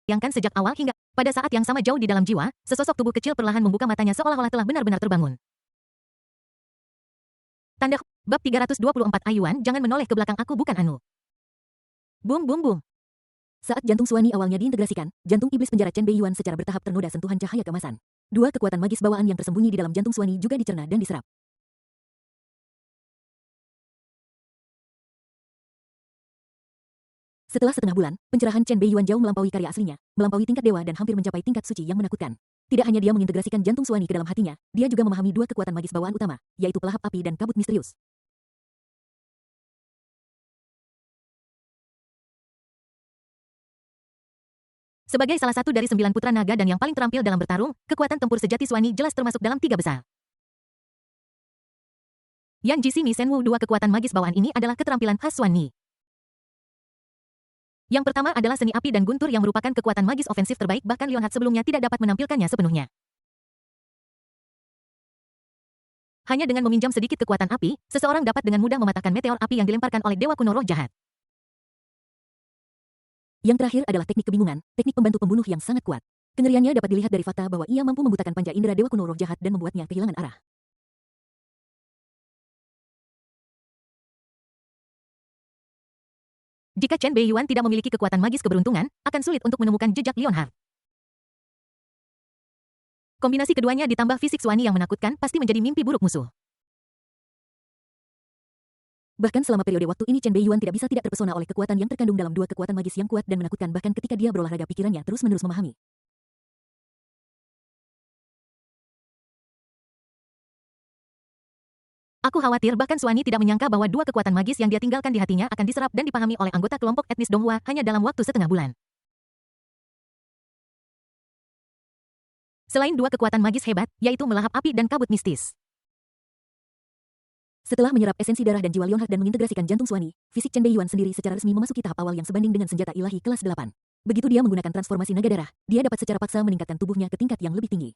Bayangkan sejak awal hingga pada saat yang sama jauh di dalam jiwa, sesosok tubuh kecil perlahan membuka matanya seolah-olah telah benar-benar terbangun. Tanda bab 324 Ayuan, jangan menoleh ke belakang, aku bukan Anu. Bum bum bum. Saat jantung Suani awalnya diintegrasikan, jantung iblis penjara Chen Beiyuan secara bertahap ternoda sentuhan cahaya keemasan. Dua kekuatan magis bawaan yang tersembunyi di dalam jantung Suani juga dicerna dan diserap. Setelah setengah bulan, pencerahan Chen Beiyuan jauh melampaui karya aslinya, melampaui tingkat dewa dan hampir mencapai tingkat suci yang menakutkan. Tidak hanya dia mengintegrasikan jantung Suani ke dalam hatinya, dia juga memahami dua kekuatan magis bawaan utama, yaitu pelahap api dan kabut misterius. Sebagai salah satu dari 9 putra naga dan yang paling terampil dalam bertarung, kekuatan tempur sejati Suani jelas termasuk dalam 3 besar. Yang Jisi Mi Senwu, dua kekuatan magis bawaan ini adalah keterampilan khas Suani. Yang pertama adalah seni api dan guntur yang merupakan kekuatan magis ofensif terbaik, bahkan Lionheart sebelumnya tidak dapat menampilkannya sepenuhnya. Hanya dengan meminjam sedikit kekuatan api, seseorang dapat dengan mudah mematahkan meteor api yang dilemparkan oleh Dewa Kuno Roh Jahat. Yang terakhir adalah teknik kebingungan, teknik pembantu pembunuh yang sangat kuat. Kengeriannya dapat dilihat dari fakta bahwa ia mampu membutakan panca indera Dewa Kuno Roh Jahat dan membuatnya kehilangan arah. Jika Chen Beiyuan tidak memiliki kekuatan magis keberuntungan, akan sulit untuk menemukan jejak Lionheart. Kombinasi keduanya ditambah fisik Suani yang menakutkan pasti menjadi mimpi buruk musuh. Bahkan selama periode waktu ini Chen Beiyuan tidak bisa tidak terpesona oleh kekuatan yang terkandung dalam dua kekuatan magis yang kuat dan menakutkan, bahkan ketika dia berolahraga pikirannya terus-menerus memahami. Aku khawatir bahkan Suani tidak menyangka bahwa dua kekuatan magis yang dia tinggalkan di hatinya akan diserap dan dipahami oleh anggota kelompok etnis Donghua hanya dalam waktu setengah bulan. Selain dua kekuatan magis hebat, yaitu melahap api dan kabut mistis. Setelah menyerap esensi darah dan jiwa Lionheart dan mengintegrasikan jantung Suani, fisik Chen Beiyuan sendiri secara resmi memasuki tahap awal yang sebanding dengan senjata ilahi kelas 8. Begitu dia menggunakan transformasi naga darah, dia dapat secara paksa meningkatkan tubuhnya ke tingkat yang lebih tinggi.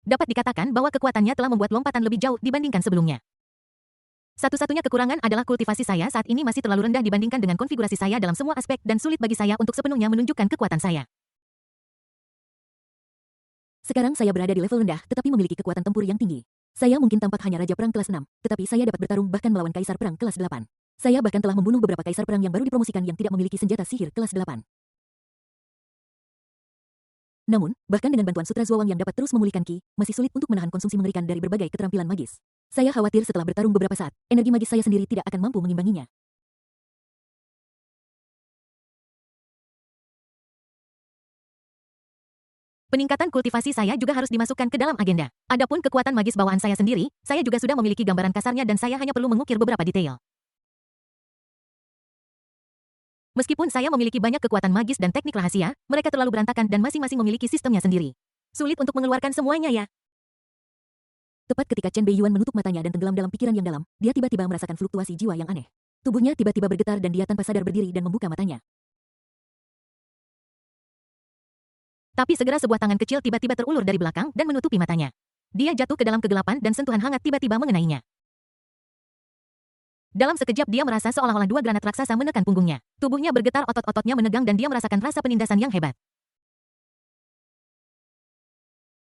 Dapat dikatakan bahwa kekuatannya telah membuat lompatan lebih jauh dibandingkan sebelumnya. Satu-satunya kekurangan adalah kultivasi saya saat ini masih terlalu rendah dibandingkan dengan konfigurasi saya dalam semua aspek dan sulit bagi saya untuk sepenuhnya menunjukkan kekuatan saya. Sekarang saya berada di level rendah tetapi memiliki kekuatan tempur yang tinggi. Saya mungkin tampak hanya Raja Perang kelas 6, tetapi saya dapat bertarung bahkan melawan Kaisar Perang kelas 8. Saya bahkan telah membunuh beberapa Kaisar Perang yang baru dipromosikan yang tidak memiliki senjata sihir kelas 8. Namun, bahkan dengan bantuan Sutra Zuawang yang dapat terus memulihkan Ki, masih sulit untuk menahan konsumsi mengerikan dari berbagai keterampilan magis. Saya khawatir setelah bertarung beberapa saat, energi magis saya sendiri tidak akan mampu mengimbanginya. Peningkatan kultivasi saya juga harus dimasukkan ke dalam agenda. Adapun kekuatan magis bawaan saya sendiri, saya juga sudah memiliki gambaran kasarnya dan saya hanya perlu mengukir beberapa detail. Meskipun saya memiliki banyak kekuatan magis dan teknik rahasia, mereka terlalu berantakan dan masing-masing memiliki sistemnya sendiri. Sulit untuk mengeluarkan semuanya ya. Tepat ketika Chen Beiyuan menutup matanya dan tenggelam dalam pikiran yang dalam, dia tiba-tiba merasakan fluktuasi jiwa yang aneh. Tubuhnya tiba-tiba bergetar dan dia tanpa sadar berdiri dan membuka matanya. Tapi segera sebuah tangan kecil tiba-tiba terulur dari belakang dan menutupi matanya. Dia jatuh ke dalam kegelapan dan sentuhan hangat tiba-tiba mengenainya. Dalam sekejap dia merasa seolah-olah dua granat raksasa menekan punggungnya. Tubuhnya bergetar, otot-ototnya menegang dan dia merasakan rasa penindasan yang hebat.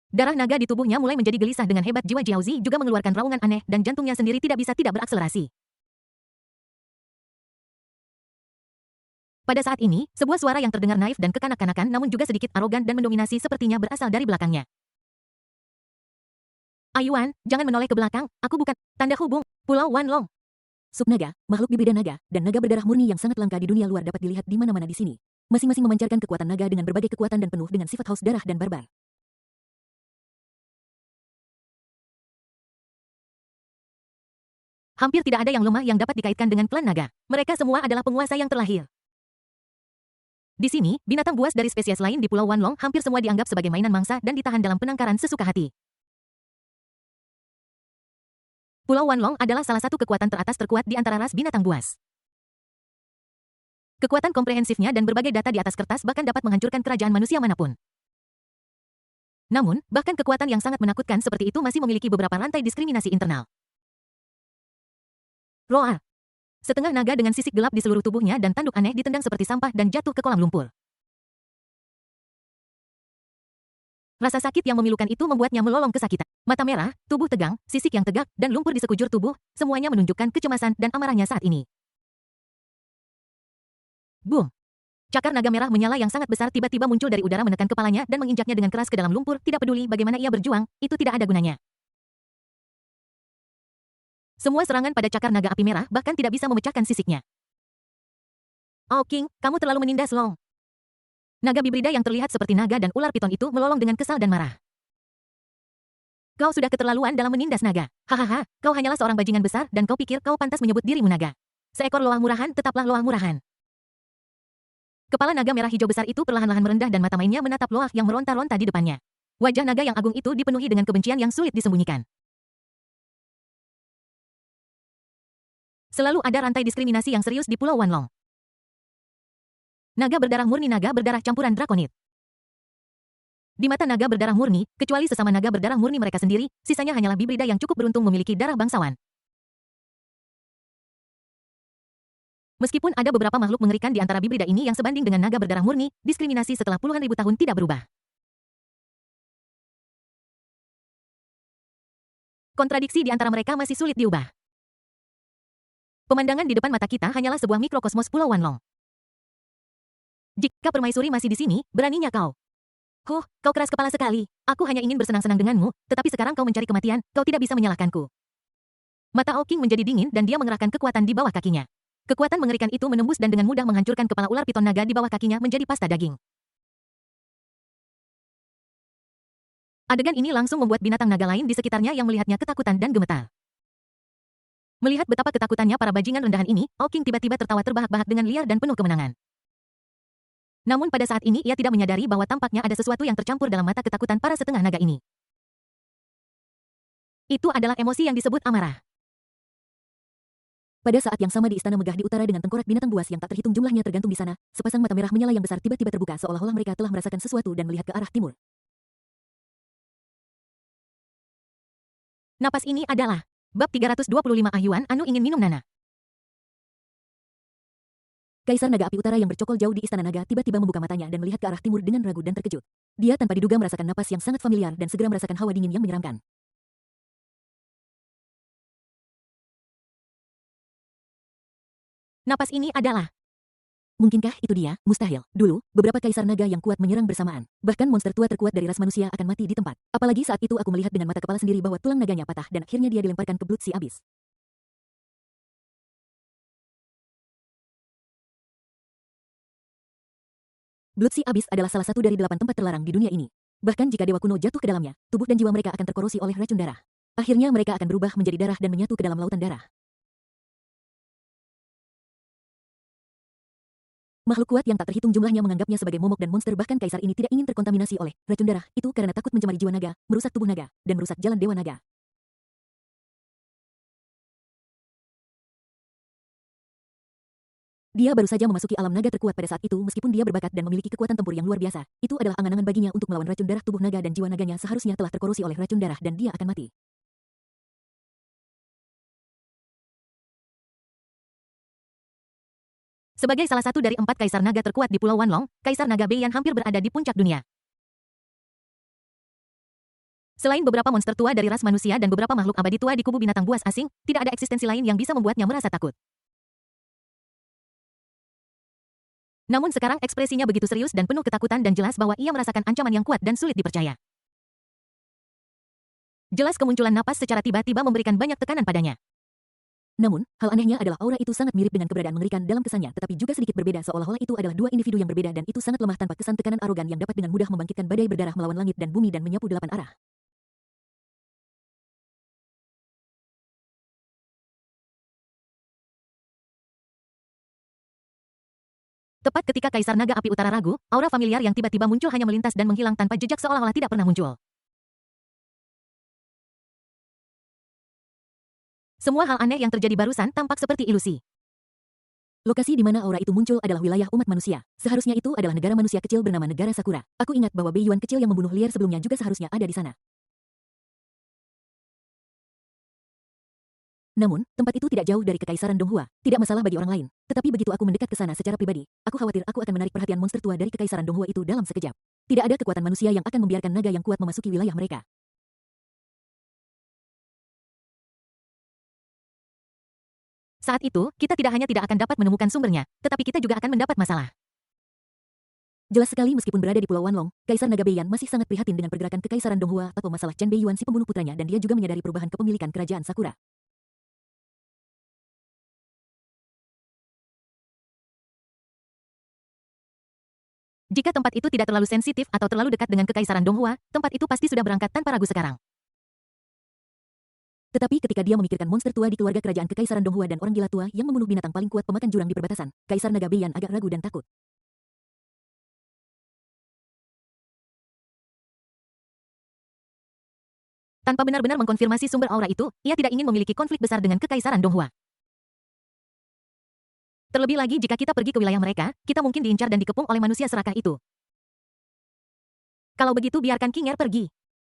Darah naga di tubuhnya mulai menjadi gelisah dengan hebat. Jiwa Jiaozi juga mengeluarkan raungan aneh dan jantungnya sendiri tidak bisa tidak berakselerasi. Pada saat ini, sebuah suara yang terdengar naif dan kekanak-kanakan namun juga sedikit arogan dan mendominasi sepertinya berasal dari belakangnya. Ayuan, jangan menoleh ke belakang, aku bukan tanda hubung, Pulau Wanlong. Subnaga, makhluk bibida naga, dan naga berdarah murni yang sangat langka di dunia luar dapat dilihat di mana-mana di sini. Masing-masing memancarkan kekuatan naga dengan berbagai kekuatan dan penuh dengan sifat haus darah dan barbar. Hampir tidak ada yang lemah yang dapat dikaitkan dengan klan naga. Mereka semua adalah penguasa yang terlahir. Di sini, binatang buas dari spesies lain di Pulau Wanlong hampir semua dianggap sebagai mainan mangsa dan ditahan dalam penangkaran sesuka hati. Pulau Wanlong adalah salah satu kekuatan teratas terkuat di antara ras binatang buas. Kekuatan komprehensifnya dan berbagai data di atas kertas bahkan dapat menghancurkan kerajaan manusia manapun. Namun, bahkan kekuatan yang sangat menakutkan seperti itu masih memiliki beberapa rantai diskriminasi internal. Roar. Setengah naga dengan sisik gelap di seluruh tubuhnya dan tanduk aneh ditendang seperti sampah dan jatuh ke kolam lumpur. Rasa sakit yang memilukan itu membuatnya melolong kesakitan. Mata merah, tubuh tegang, sisik yang tegak, dan lumpur di sekujur tubuh, semuanya menunjukkan kecemasan dan amarahnya saat ini. Boom! Cakar naga merah menyala yang sangat besar tiba-tiba muncul dari udara menekan kepalanya dan menginjaknya dengan keras ke dalam lumpur, tidak peduli bagaimana ia berjuang, itu tidak ada gunanya. Semua serangan pada cakar naga api merah bahkan tidak bisa memecahkan sisiknya. Oh King, kamu terlalu menindas Long. Naga bibrida yang terlihat seperti naga dan ular piton itu melolong dengan kesal dan marah. Kau sudah keterlaluan dalam menindas naga. Hahaha, kau hanyalah seorang bajingan besar dan kau pikir kau pantas menyebut dirimu naga. Seekor loah murahan tetaplah loah murahan. Kepala naga merah hijau besar itu perlahan-lahan merendah dan mata mainnya menatap loah yang meronta-ronta di depannya. Wajah naga yang agung itu dipenuhi dengan kebencian yang sulit disembunyikan. Selalu ada rantai diskriminasi yang serius di Pulau Wanlong. Naga berdarah murni, naga berdarah campuran drakonit. Di mata naga berdarah murni, kecuali sesama naga berdarah murni mereka sendiri, sisanya hanyalah bibrida yang cukup beruntung memiliki darah bangsawan. Meskipun ada beberapa makhluk mengerikan di antara bibrida ini yang sebanding dengan naga berdarah murni, diskriminasi setelah puluhan ribu tahun tidak berubah. Kontradiksi di antara mereka masih sulit diubah. Pemandangan di depan mata kita hanyalah sebuah mikrokosmos Pulau Wanlong. Jika permaisuri masih di sini, beraninya kau. Kau keras kepala sekali. Aku hanya ingin bersenang-senang denganmu, tetapi sekarang kau mencari kematian, kau tidak bisa menyalahkanku. Mata Oking menjadi dingin dan dia mengerahkan kekuatan di bawah kakinya. Kekuatan mengerikan itu menembus dan dengan mudah menghancurkan kepala ular piton naga di bawah kakinya menjadi pasta daging. Adegan ini langsung membuat binatang naga lain di sekitarnya yang melihatnya ketakutan dan gemetar. Melihat betapa ketakutannya para bajingan rendahan ini, Oking tiba-tiba tertawa terbahak-bahak dengan liar dan penuh kemenangan. Namun pada saat ini ia tidak menyadari bahwa tampaknya ada sesuatu yang tercampur dalam mata ketakutan para setengah naga ini. Itu adalah emosi yang disebut amarah. Pada saat yang sama di istana megah di utara dengan tengkorak binatang buas yang tak terhitung jumlahnya tergantung di sana, sepasang mata merah menyala yang besar tiba-tiba terbuka seolah-olah mereka telah merasakan sesuatu dan melihat ke arah timur. Napas ini adalah Bab 325 Ahyuan Anu ingin minum Nana. Kaisar Naga Api Utara yang bercokol jauh di Istana Naga tiba-tiba membuka matanya dan melihat ke arah timur dengan ragu dan terkejut. Dia tanpa diduga merasakan napas yang sangat familiar dan segera merasakan hawa dingin yang menyeramkan. Napas ini adalah... Mungkinkah itu dia? Mustahil. Dulu, beberapa kaisar naga yang kuat menyerang bersamaan. Bahkan monster tua terkuat dari ras manusia akan mati di tempat. Apalagi saat itu aku melihat dengan mata kepala sendiri bahwa tulang naganya patah dan akhirnya dia dilemparkan ke Blood Sea Abyss. Blood Sea Abyss adalah salah satu dari 8 tempat terlarang di dunia ini. Bahkan jika dewa kuno jatuh ke dalamnya, tubuh dan jiwa mereka akan terkorosi oleh racun darah. Akhirnya mereka akan berubah menjadi darah dan menyatu ke dalam lautan darah. Makhluk kuat yang tak terhitung jumlahnya menganggapnya sebagai momok dan monster, bahkan kaisar ini tidak ingin terkontaminasi oleh racun darah itu karena takut mencemari jiwa naga, merusak tubuh naga, dan merusak jalan dewa naga. Dia baru saja memasuki alam naga terkuat pada saat itu meskipun dia berbakat dan memiliki kekuatan tempur yang luar biasa. Itu adalah angan-angan baginya untuk melawan racun darah. Tubuh naga dan jiwa naganya seharusnya telah terkorosi oleh racun darah dan dia akan mati. Sebagai salah satu dari 4 kaisar naga terkuat di Pulau Wanlong, Kaisar Naga Beiyan hampir berada di puncak dunia. Selain beberapa monster tua dari ras manusia dan beberapa makhluk abadi tua di kubu binatang buas asing, tidak ada eksistensi lain yang bisa membuatnya merasa takut. Namun sekarang ekspresinya begitu serius dan penuh ketakutan dan jelas bahwa ia merasakan ancaman yang kuat dan sulit dipercaya. Jelas kemunculan napas secara tiba-tiba memberikan banyak tekanan padanya. Namun, hal anehnya adalah aura itu sangat mirip dengan keberadaan mengerikan dalam kesannya tetapi juga sedikit berbeda seolah-olah itu adalah dua individu yang berbeda dan itu sangat lemah tanpa kesan tekanan arogan yang dapat dengan mudah membangkitkan badai berdarah melawan langit dan bumi dan menyapu 8 arah. Tepat ketika Kaisar Naga Api Utara ragu, aura familiar yang tiba-tiba muncul hanya melintas dan menghilang tanpa jejak seolah-olah tidak pernah muncul. Semua hal aneh yang terjadi barusan tampak seperti ilusi. Lokasi di mana aura itu muncul adalah wilayah umat manusia. Seharusnya itu adalah negara manusia kecil bernama Negara Sakura. Aku ingat bahwa Beiyuan kecil yang membunuh liar sebelumnya juga seharusnya ada di sana. Namun, tempat itu tidak jauh dari Kekaisaran Donghua, tidak masalah bagi orang lain. Tetapi begitu aku mendekat ke sana secara pribadi, aku khawatir aku akan menarik perhatian monster tua dari Kekaisaran Donghua itu dalam sekejap. Tidak ada kekuatan manusia yang akan membiarkan naga yang kuat memasuki wilayah mereka. Saat itu, kita tidak hanya tidak akan dapat menemukan sumbernya, tetapi kita juga akan mendapat masalah. Jelas sekali meskipun berada di Pulau Wanlong, Kaisar Naga Beiyan masih sangat prihatin dengan pergerakan Kekaisaran Donghua atau masalah Chen Beiyuan si pembunuh putranya dan dia juga menyadari perubahan kepemilikan kerajaan Sakura. Jika tempat itu tidak terlalu sensitif atau terlalu dekat dengan Kekaisaran Donghua, tempat itu pasti sudah berangkat tanpa ragu sekarang. Tetapi ketika dia memikirkan monster tua di keluarga kerajaan Kekaisaran Donghua dan orang gila tua yang membunuh binatang paling kuat pemakan jurang di perbatasan, Kaisar Naga Beiyan agak ragu dan takut. Tanpa benar-benar mengkonfirmasi sumber aura itu, ia tidak ingin memiliki konflik besar dengan Kekaisaran Donghua. Terlebih lagi jika kita pergi ke wilayah mereka, kita mungkin diincar dan dikepung oleh manusia serakah itu. Kalau begitu biarkan King Er pergi.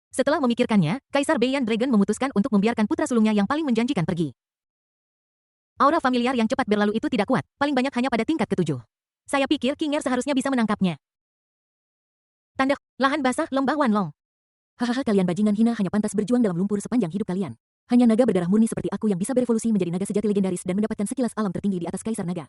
Setelah memikirkannya, Kaisar Beiyan Dragon memutuskan untuk membiarkan putra sulungnya yang paling menjanjikan pergi. Aura familiar yang cepat berlalu itu tidak kuat, paling banyak hanya pada tingkat ketujuh. Saya pikir King Er seharusnya bisa menangkapnya. Tanda, lahan basah lembah Wanlong. Hahaha kalian bajingan hina hanya pantas berjuang dalam lumpur sepanjang hidup kalian. Hanya naga berdarah murni seperti aku yang bisa berevolusi menjadi naga sejati legendaris dan mendapatkan sekilas alam tertinggi di atas Kaisar Naga.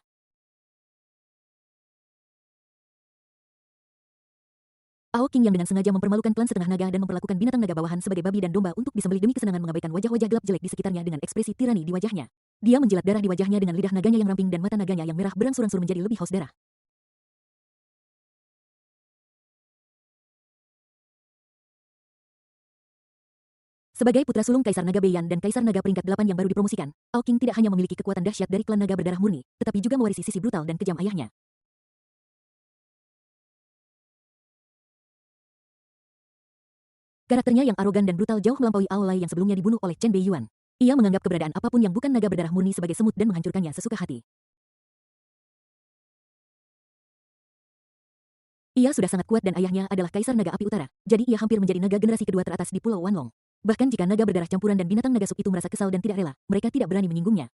Ao King yang dengan sengaja mempermalukan klan setengah naga dan memperlakukan binatang naga bawahan sebagai babi dan domba untuk disembelih demi kesenangan mengabaikan wajah-wajah gelap jelek di sekitarnya dengan ekspresi tirani di wajahnya. Dia menjilat darah di wajahnya dengan lidah naganya yang ramping dan mata naganya yang merah berangsur-angsur menjadi lebih haus darah. Sebagai putra sulung Kaisar Naga Beiyan dan Kaisar Naga peringkat 8 yang baru dipromosikan, Ao King tidak hanya memiliki kekuatan dahsyat dari klan naga berdarah murni, tetapi juga mewarisi sisi brutal dan kejam ayahnya. Karakternya yang arogan dan brutal jauh melampaui Ao Lai yang sebelumnya dibunuh oleh Chen Beiyuan. Ia menganggap keberadaan apapun yang bukan naga berdarah murni sebagai semut dan menghancurkannya sesuka hati. Ia sudah sangat kuat dan ayahnya adalah Kaisar Naga Api Utara, jadi ia hampir menjadi naga generasi kedua teratas di Pulau Wanlong. Bahkan jika naga berdarah campuran dan binatang naga sup itu merasa kesal dan tidak rela, mereka tidak berani menyinggungnya.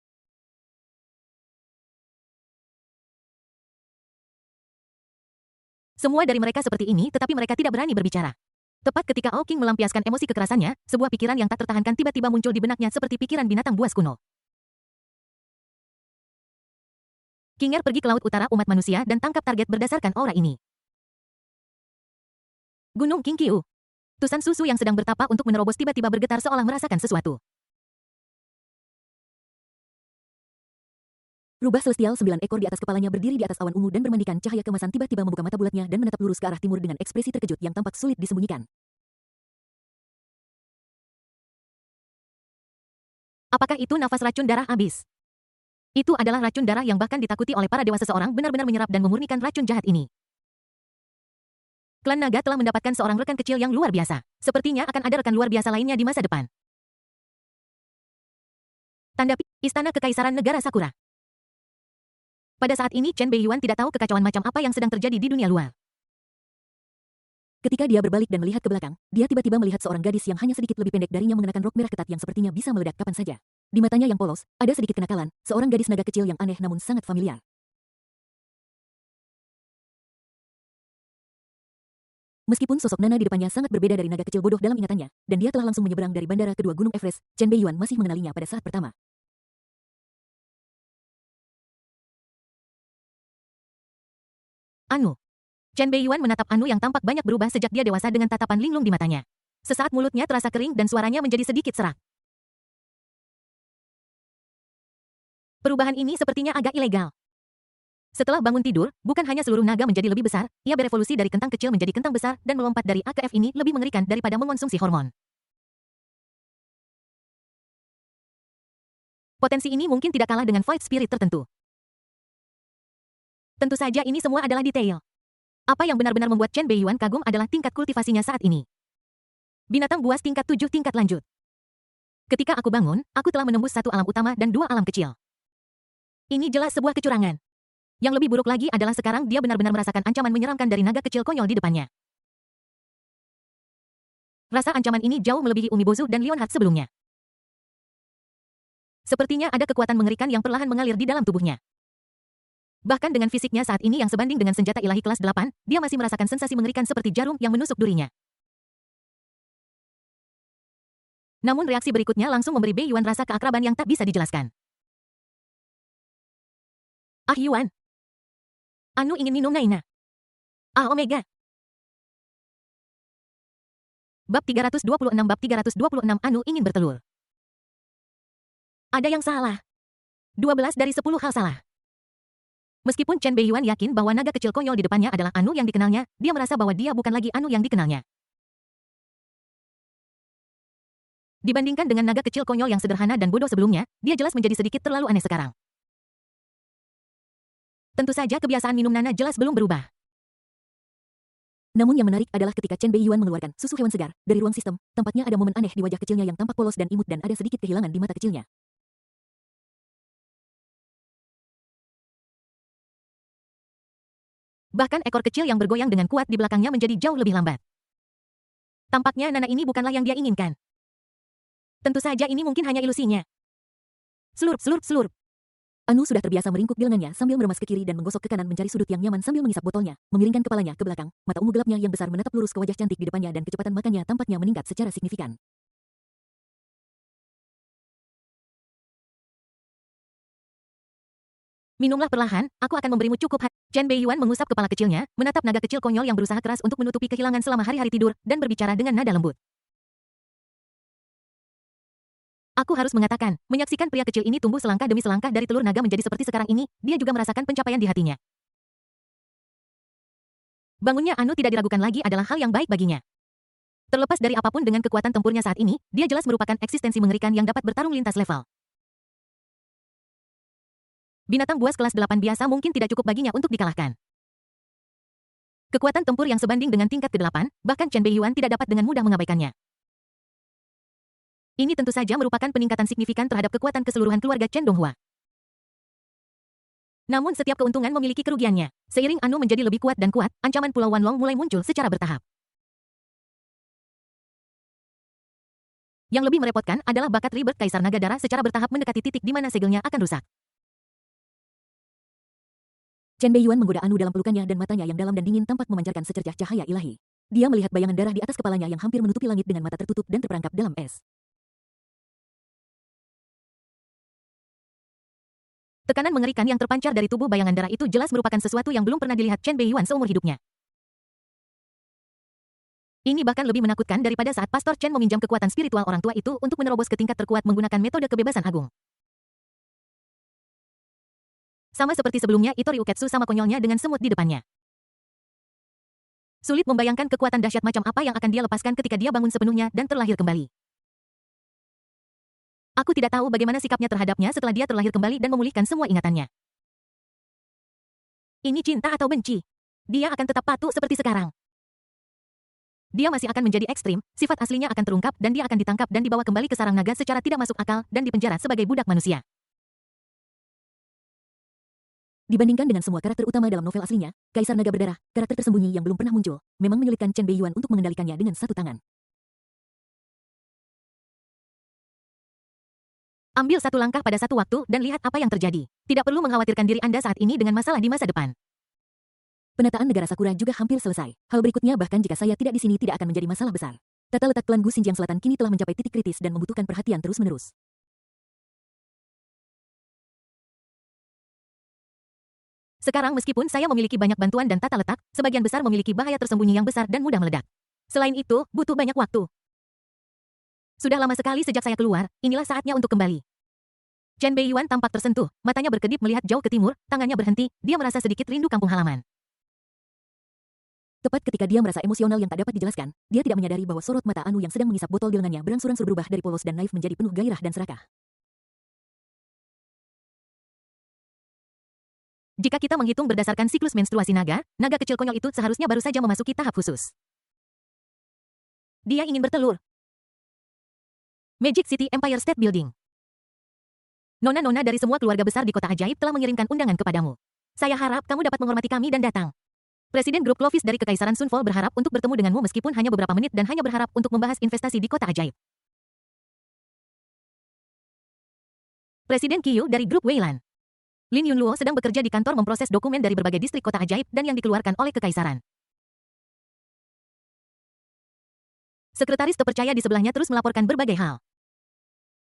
Semua dari mereka seperti ini, tetapi mereka tidak berani berbicara. Tepat ketika Ao King melampiaskan emosi kekerasannya, sebuah pikiran yang tak tertahankan tiba-tiba muncul di benaknya seperti pikiran binatang buas kuno. King Er pergi ke Laut Utara umat manusia dan tangkap target berdasarkan aura ini. Gunung King Kiu. Tusan susu yang sedang bertapa untuk menerobos tiba-tiba bergetar seolah merasakan sesuatu. Rubah celestial 9 ekor di atas kepalanya berdiri di atas awan ungu dan bermandikan cahaya kemasan tiba-tiba membuka mata bulatnya dan menatap lurus ke arah timur dengan ekspresi terkejut yang tampak sulit disembunyikan. Apakah itu nafas racun darah abis? Itu adalah racun darah yang bahkan ditakuti oleh para dewa seseorang benar-benar menyerap dan memurnikan racun jahat ini. Klan Naga telah mendapatkan seorang rekan kecil yang luar biasa. Sepertinya akan ada rekan luar biasa lainnya di masa depan. Tanda Istana Kekaisaran Negara Sakura. Pada saat ini Chen Beiyuan tidak tahu kekacauan macam apa yang sedang terjadi di dunia luar. Ketika dia berbalik dan melihat ke belakang, dia tiba-tiba melihat seorang gadis yang hanya sedikit lebih pendek darinya mengenakan rok merah ketat yang sepertinya bisa meledak kapan saja. Di matanya yang polos, ada sedikit kenakalan, seorang gadis naga kecil yang aneh namun sangat familiar. Meskipun sosok Nana di depannya sangat berbeda dari naga kecil bodoh dalam ingatannya, dan dia telah langsung menyeberang dari bandara kedua Gunung Everest, Chen Beiyuan masih mengenalinya pada saat pertama. Anu. Chen Beiyuan menatap Anu yang tampak banyak berubah sejak dia dewasa dengan tatapan linglung di matanya. Sesaat mulutnya terasa kering dan suaranya menjadi sedikit serak. Perubahan ini sepertinya agak ilegal. Setelah bangun tidur, bukan hanya seluruh naga menjadi lebih besar, ia berevolusi dari kentang kecil menjadi kentang besar dan melompat dari A ke F ini lebih mengerikan daripada mengonsumsi hormon. Potensi ini mungkin tidak kalah dengan Void Spirit tertentu. Tentu saja ini semua adalah detail. Apa yang benar-benar membuat Chen Beiyuan kagum adalah tingkat kultivasinya saat ini. Binatang buas tingkat 7 tingkat lanjut. Ketika aku bangun, aku telah menembus satu alam utama dan dua alam kecil. Ini jelas sebuah kecurangan. Yang lebih buruk lagi adalah sekarang dia benar-benar merasakan ancaman menyeramkan dari naga kecil konyol di depannya. Rasa ancaman ini jauh melebihi Umibozu dan Leonhardt sebelumnya. Sepertinya ada kekuatan mengerikan yang perlahan mengalir di dalam tubuhnya. Bahkan dengan fisiknya saat ini yang sebanding dengan senjata ilahi kelas 8, dia masih merasakan sensasi mengerikan seperti jarum yang menusuk durinya. Namun reaksi berikutnya langsung memberi Bei Yuan rasa keakraban yang tak bisa dijelaskan. Ah Yuan. Anu ingin minum Naina. Ah Omega. Bab 326 Anu ingin bertelur. Ada yang salah. 12 dari 10 hal salah. Meskipun Chen Beiyuan yakin bahwa naga kecil konyol di depannya adalah Anu yang dikenalnya, dia merasa bahwa dia bukan lagi Anu yang dikenalnya. Dibandingkan dengan naga kecil konyol yang sederhana dan bodoh sebelumnya, dia jelas menjadi sedikit terlalu aneh sekarang. Tentu saja kebiasaan minum Nana jelas belum berubah. Namun yang menarik adalah ketika Chen Beiyuan mengeluarkan susu hewan segar dari ruang sistem, tampaknya ada momen aneh di wajah kecilnya yang tampak polos dan imut dan ada sedikit kehilangan di mata kecilnya. Bahkan ekor kecil yang bergoyang dengan kuat di belakangnya menjadi jauh lebih lambat. Tampaknya Nana ini bukanlah yang dia inginkan. Tentu saja ini mungkin hanya ilusinya. Slurp, slurp, slurp. Anu sudah terbiasa meringkuk di lengannya sambil meremas ke kiri dan menggosok ke kanan mencari sudut yang nyaman sambil mengisap botolnya, memiringkan kepalanya ke belakang, mata ungu gelapnya yang besar menatap lurus ke wajah cantik di depannya dan kecepatan makannya tampaknya meningkat secara signifikan. Minumlah perlahan, aku akan memberimu cukup hati. Chen Beiyuan mengusap kepala kecilnya, menatap naga kecil konyol yang berusaha keras untuk menutupi kehilangan selama hari-hari tidur, dan berbicara dengan nada lembut. Aku harus mengatakan, menyaksikan pria kecil ini tumbuh selangkah demi selangkah dari telur naga menjadi seperti sekarang ini, dia juga merasakan pencapaian di hatinya. Bangunnya Anu tidak diragukan lagi adalah hal yang baik baginya. Terlepas dari apapun dengan kekuatan tempurnya saat ini, dia jelas merupakan eksistensi mengerikan yang dapat bertarung lintas level. Binatang buas kelas 8 biasa mungkin tidak cukup baginya untuk dikalahkan. Kekuatan tempur yang sebanding dengan tingkat ke-8, bahkan Chen Beiyuan tidak dapat dengan mudah mengabaikannya. Ini tentu saja merupakan peningkatan signifikan terhadap kekuatan keseluruhan keluarga Chen Donghua. Namun setiap keuntungan memiliki kerugiannya. Seiring Anu menjadi lebih kuat dan kuat, ancaman Pulau Wanlong mulai muncul secara bertahap. Yang lebih merepotkan adalah bakat Rebirth Kaisar Naga Darah secara bertahap mendekati titik di mana segelnya akan rusak. Chen Beiyuan menggoda Anu dalam pelukannya dan matanya yang dalam dan dingin tampak memancarkan secercah cahaya ilahi. Dia melihat bayangan darah di atas kepalanya yang hampir menutupi langit dengan mata tertutup dan terperangkap dalam es. Tekanan mengerikan yang terpancar dari tubuh bayangan darah itu jelas merupakan sesuatu yang belum pernah dilihat Chen Beiyuan seumur hidupnya. Ini bahkan lebih menakutkan daripada saat Pastor Chen meminjam kekuatan spiritual orang tua itu untuk menerobos ke tingkat terkuat menggunakan metode kebebasan agung. Sama seperti sebelumnya Ito Ryuketsu sama konyolnya dengan semut di depannya. Sulit membayangkan kekuatan dahsyat macam apa yang akan dia lepaskan ketika dia bangun sepenuhnya dan terlahir kembali. Aku tidak tahu bagaimana sikapnya terhadapnya setelah dia terlahir kembali dan memulihkan semua ingatannya. Ini cinta atau benci? Dia akan tetap patuh seperti sekarang. Dia masih akan menjadi ekstrim, sifat aslinya akan terungkap dan dia akan ditangkap dan dibawa kembali ke sarang naga secara tidak masuk akal dan dipenjara sebagai budak manusia. Dibandingkan dengan semua karakter utama dalam novel aslinya, Kaisar Naga Berdarah, karakter tersembunyi yang belum pernah muncul, memang menyulitkan Chen Beiyuan untuk mengendalikannya dengan satu tangan. Ambil satu langkah pada satu waktu dan lihat apa yang terjadi. Tidak perlu mengkhawatirkan diri Anda saat ini dengan masalah di masa depan. Penataan negara Sakura juga hampir selesai. Hal berikutnya bahkan jika saya tidak di sini tidak akan menjadi masalah besar. Tata letak klan Gu Xinjiang Selatan kini telah mencapai titik kritis dan membutuhkan perhatian terus-menerus. Sekarang meskipun saya memiliki banyak bantuan dan tata letak, sebagian besar memiliki bahaya tersembunyi yang besar dan mudah meledak. Selain itu, butuh banyak waktu. Sudah lama sekali sejak saya keluar, inilah saatnya untuk kembali. Chen Beiyuan tampak tersentuh, matanya berkedip melihat jauh ke timur, tangannya berhenti, dia merasa sedikit rindu kampung halaman. Tepat ketika dia merasa emosional yang tak dapat dijelaskan, dia tidak menyadari bahwa sorot mata Anu yang sedang mengisap botol di lengannya berangsur-angsur berubah dari polos dan naif menjadi penuh gairah dan serakah. Jika kita menghitung berdasarkan siklus menstruasi naga, naga kecil konyol itu seharusnya baru saja memasuki tahap khusus. Dia ingin bertelur. Magic City Empire State Building. Nona-nona dari semua keluarga besar di kota ajaib telah mengirimkan undangan kepadamu. Saya harap kamu dapat menghormati kami dan datang. Presiden grup Clovis dari Kekaisaran Sunfall berharap untuk bertemu denganmu meskipun hanya beberapa menit dan hanya berharap untuk membahas investasi di kota ajaib. Presiden Qiu dari grup Weilan. Lin Yunluo sedang bekerja di kantor memproses dokumen dari berbagai distrik kota ajaib dan yang dikeluarkan oleh kekaisaran. Sekretaris terpercaya di sebelahnya terus melaporkan berbagai hal.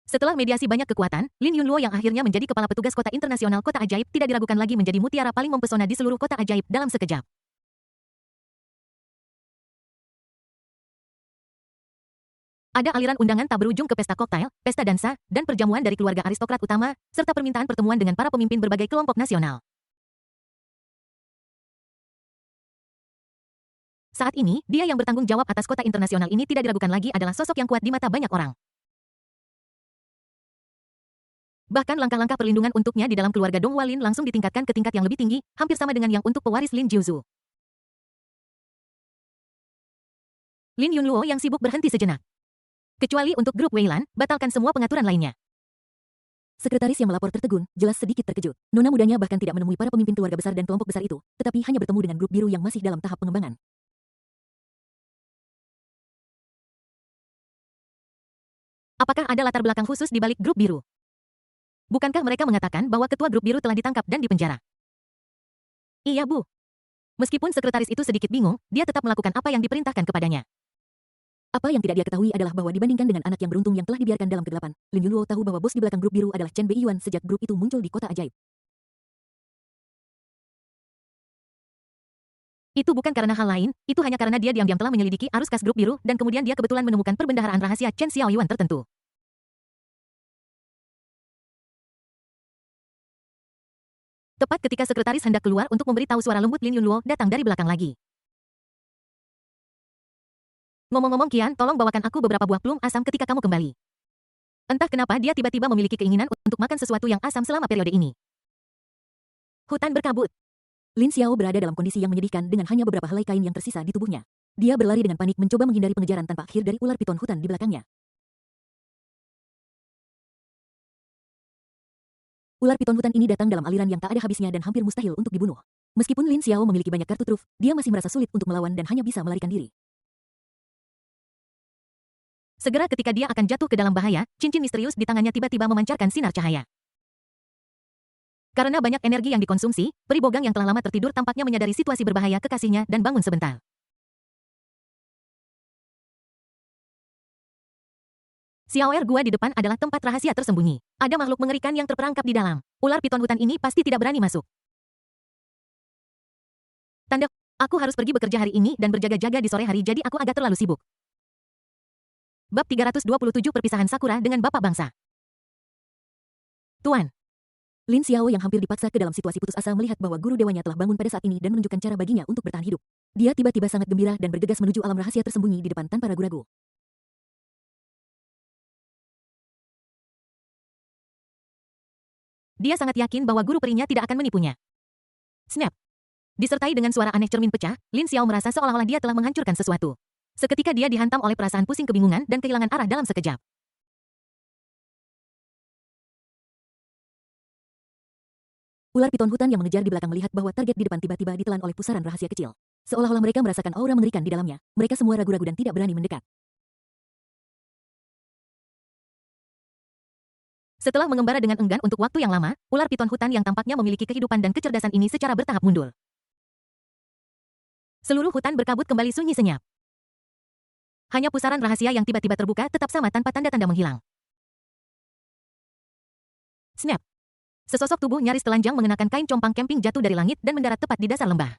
Setelah mediasi banyak kekuatan, Lin Yunluo yang akhirnya menjadi kepala petugas kota internasional kota ajaib tidak diragukan lagi menjadi mutiara paling mempesona di seluruh kota ajaib dalam sekejap. Ada aliran undangan tak berujung ke pesta koktail, pesta dansa, dan perjamuan dari keluarga aristokrat utama, serta permintaan pertemuan dengan para pemimpin berbagai kelompok nasional. Saat ini, dia yang bertanggung jawab atas kota internasional ini tidak diragukan lagi adalah sosok yang kuat di mata banyak orang. Bahkan langkah-langkah perlindungan untuknya di dalam keluarga Donghua Lin langsung ditingkatkan ke tingkat yang lebih tinggi, hampir sama dengan yang untuk pewaris Lin Jiuzhu. Lin Yunluo yang sibuk berhenti sejenak. Kecuali untuk grup Weilan, batalkan semua pengaturan lainnya. Sekretaris yang melapor tertegun, jelas sedikit terkejut. Nona mudanya bahkan tidak menemui para pemimpin keluarga besar dan kelompok besar itu, tetapi hanya bertemu dengan grup biru yang masih dalam tahap pengembangan. Apakah ada latar belakang khusus di balik grup biru? Bukankah mereka mengatakan bahwa ketua grup biru telah ditangkap dan dipenjara? Iya, Bu. Meskipun sekretaris itu sedikit bingung, dia tetap melakukan apa yang diperintahkan kepadanya. Apa yang tidak dia ketahui adalah bahwa dibandingkan dengan anak yang beruntung yang telah dibiarkan dalam kegelapan, Lin Yunluo tahu bahwa bos di belakang grup biru adalah Chen Beiyuan sejak grup itu muncul di kota ajaib. Itu bukan karena hal lain, itu hanya karena dia diam-diam telah menyelidiki arus kas grup biru dan kemudian dia kebetulan menemukan perbendaharaan rahasia Chen Xiaoyuan tertentu. Tepat ketika sekretaris hendak keluar untuk memberitahu suara lembut Lin Yunluo datang dari belakang lagi. Ngomong-ngomong Qian, tolong bawakan aku beberapa buah plum asam ketika kamu kembali. Entah kenapa dia tiba-tiba memiliki keinginan untuk makan sesuatu yang asam selama periode ini. Hutan berkabut. Lin Xiao berada dalam kondisi yang menyedihkan dengan hanya beberapa helai kain yang tersisa di tubuhnya. Dia berlari dengan panik mencoba menghindari pengejaran tanpa akhir dari ular piton hutan di belakangnya. Ular piton hutan ini datang dalam aliran yang tak ada habisnya dan hampir mustahil untuk dibunuh. Meskipun Lin Xiao memiliki banyak kartu truf, dia masih merasa sulit untuk melawan dan hanya bisa melarikan diri. Segera ketika dia akan jatuh ke dalam bahaya, cincin misterius di tangannya tiba-tiba memancarkan sinar cahaya. Karena banyak energi yang dikonsumsi, peri bogang yang telah lama tertidur tampaknya menyadari situasi berbahaya kekasihnya dan bangun sebentar. Xiaoer gua di depan adalah tempat rahasia tersembunyi. Ada makhluk mengerikan yang terperangkap di dalam. Ular piton hutan ini pasti tidak berani masuk. Tanda, aku harus pergi bekerja hari ini dan berjaga-jaga di sore hari jadi aku agak terlalu sibuk. Bab 327 Perpisahan Sakura dengan Bapak Bangsa. Tuan. Lin Xiao yang hampir dipaksa ke dalam situasi putus asa melihat bahwa guru dewanya telah bangun pada saat ini dan menunjukkan cara baginya untuk bertahan hidup. Dia tiba-tiba sangat gembira dan bergegas menuju alam rahasia tersembunyi di depan tanpa ragu-ragu. Dia sangat yakin bahwa guru perinya tidak akan menipunya. Snap. Disertai dengan suara aneh cermin pecah, Lin Xiao merasa seolah-olah dia telah menghancurkan sesuatu. Seketika dia dihantam oleh perasaan pusing kebingungan dan kehilangan arah dalam sekejap. Ular piton hutan yang mengejar di belakang melihat bahwa target di depan tiba-tiba ditelan oleh pusaran rahasia kecil. Seolah-olah mereka merasakan aura mengerikan di dalamnya. Mereka semua ragu-ragu dan tidak berani mendekat. Setelah mengembara dengan enggan untuk waktu yang lama, ular piton hutan yang tampaknya memiliki kehidupan dan kecerdasan ini secara bertahap mundur. Seluruh hutan berkabut kembali sunyi senyap. Hanya pusaran rahasia yang tiba-tiba terbuka tetap sama tanpa tanda-tanda menghilang. Snap. Sesosok tubuh nyaris telanjang mengenakan kain compang camping jatuh dari langit dan mendarat tepat di dasar lembah.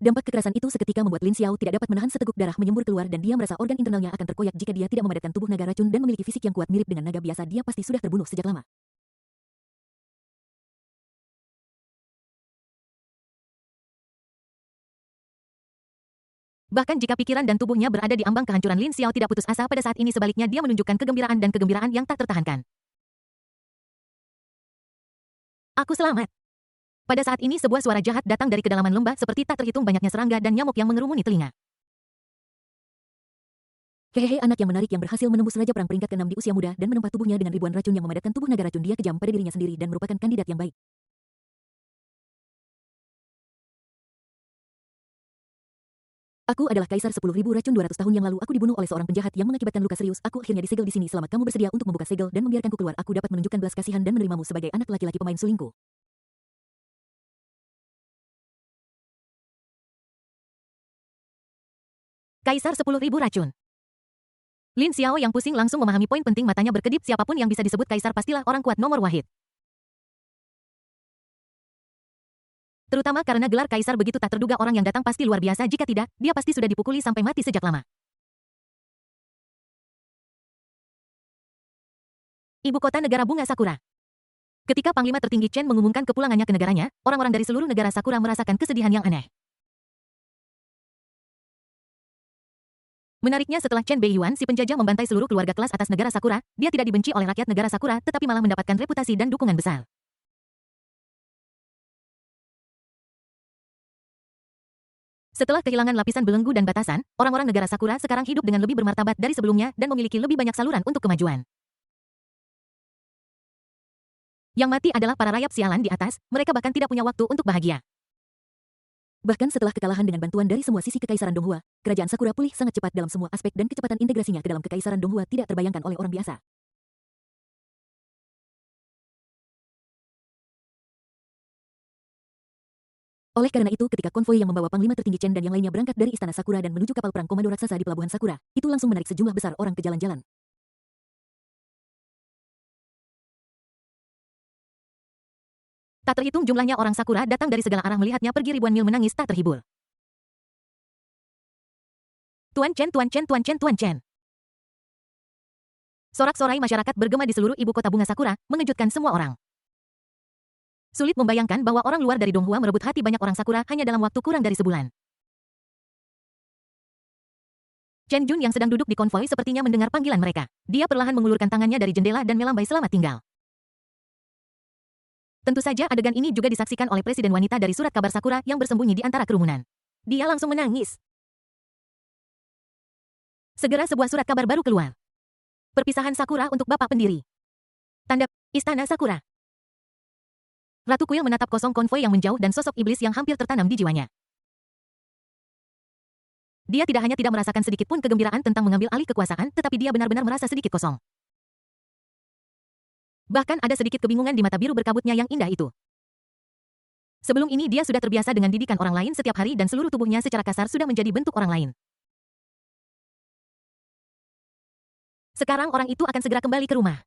Dampak kekerasan itu seketika membuat Lin Xiao tidak dapat menahan seteguk darah menyembur keluar dan dia merasa organ internalnya akan terkoyak jika dia tidak memadatkan tubuh naga racun dan memiliki fisik yang kuat mirip dengan naga biasa dia pasti sudah terbunuh sejak lama. Bahkan jika pikiran dan tubuhnya berada di ambang kehancuran, Lin Xiao tidak putus asa pada saat ini sebaliknya dia menunjukkan kegembiraan dan kegembiraan yang tak tertahankan. Aku selamat. Pada saat ini sebuah suara jahat datang dari kedalaman lembah seperti tak terhitung banyaknya serangga dan nyamuk yang mengerumuni telinga. Hehehe, anak yang menarik yang berhasil menembus Raja Perang peringkat ke-6 di usia muda dan menempah tubuhnya dengan ribuan racun yang memadatkan tubuh naga racun dia kejam pada dirinya sendiri dan merupakan kandidat yang baik. Aku adalah Kaisar 10.000 racun 200 tahun yang lalu aku dibunuh oleh seorang penjahat yang mengakibatkan luka serius. Aku akhirnya disegel di sini. Selamat kamu bersedia untuk membuka segel dan membiarkanku keluar. Aku dapat menunjukkan belas kasihan dan menerimamu sebagai anak laki-laki pemain sulingku. Kaisar 10.000 racun. Lin Xiao yang pusing langsung memahami poin penting, matanya berkedip. Siapapun yang bisa disebut kaisar pastilah orang kuat nomor wahid. Terutama karena gelar kaisar begitu tak terduga, orang yang datang pasti luar biasa. Jika tidak, dia pasti sudah dipukuli sampai mati sejak lama. Ibu kota negara bunga Sakura. Ketika Panglima tertinggi Chen mengumumkan kepulangannya ke negaranya, orang-orang dari seluruh negara Sakura merasakan kesedihan yang aneh. Menariknya, setelah Chen Beiyuan, si penjajah, membantai seluruh keluarga kelas atas negara Sakura, dia tidak dibenci oleh rakyat negara Sakura, tetapi malah mendapatkan reputasi dan dukungan besar. Setelah kehilangan lapisan belenggu dan batasan, orang-orang negara Sakura sekarang hidup dengan lebih bermartabat dari sebelumnya dan memiliki lebih banyak saluran untuk kemajuan. Yang mati adalah para rayap sialan di atas, mereka bahkan tidak punya waktu untuk bahagia. Bahkan setelah kekalahan dengan bantuan dari semua sisi Kekaisaran Donghua, kerajaan Sakura pulih sangat cepat dalam semua aspek dan kecepatan integrasinya ke dalam Kekaisaran Donghua tidak terbayangkan oleh orang biasa. Oleh karena itu, ketika konvoi yang membawa Panglima tertinggi Chen dan yang lainnya berangkat dari Istana Sakura dan menuju kapal perang komando raksasa di Pelabuhan Sakura, itu langsung menarik sejumlah besar orang ke jalan-jalan. Tak terhitung jumlahnya orang Sakura datang dari segala arah melihatnya pergi ribuan mil menangis tak terhibur. Tuan Chen, Tuan Chen, Tuan Chen, Tuan Chen. Sorak-sorai masyarakat bergema di seluruh ibu kota bunga Sakura, mengejutkan semua orang. Sulit membayangkan bahwa orang luar dari Donghua merebut hati banyak orang Sakura hanya dalam waktu kurang dari sebulan. Chen Jun yang sedang duduk di konvoi sepertinya mendengar panggilan mereka. Dia perlahan mengulurkan tangannya dari jendela dan melambai selamat tinggal. Tentu saja adegan ini juga disaksikan oleh presiden wanita dari surat kabar Sakura yang bersembunyi di antara kerumunan. Dia langsung menangis. Segera sebuah surat kabar baru keluar. Perpisahan Sakura untuk Bapak Pendiri. Tanda, Istana Sakura. Ratu Kuil menatap kosong konvoi yang menjauh dan sosok iblis yang hampir tertanam di jiwanya. Dia tidak hanya tidak merasakan sedikit pun kegembiraan tentang mengambil alih kekuasaan, tetapi dia benar-benar merasa sedikit kosong. Bahkan ada sedikit kebingungan di mata biru berkabutnya yang indah itu. Sebelum ini dia sudah terbiasa dengan didikan orang lain setiap hari dan seluruh tubuhnya secara kasar sudah menjadi bentuk orang lain. Sekarang orang itu akan segera kembali ke rumah.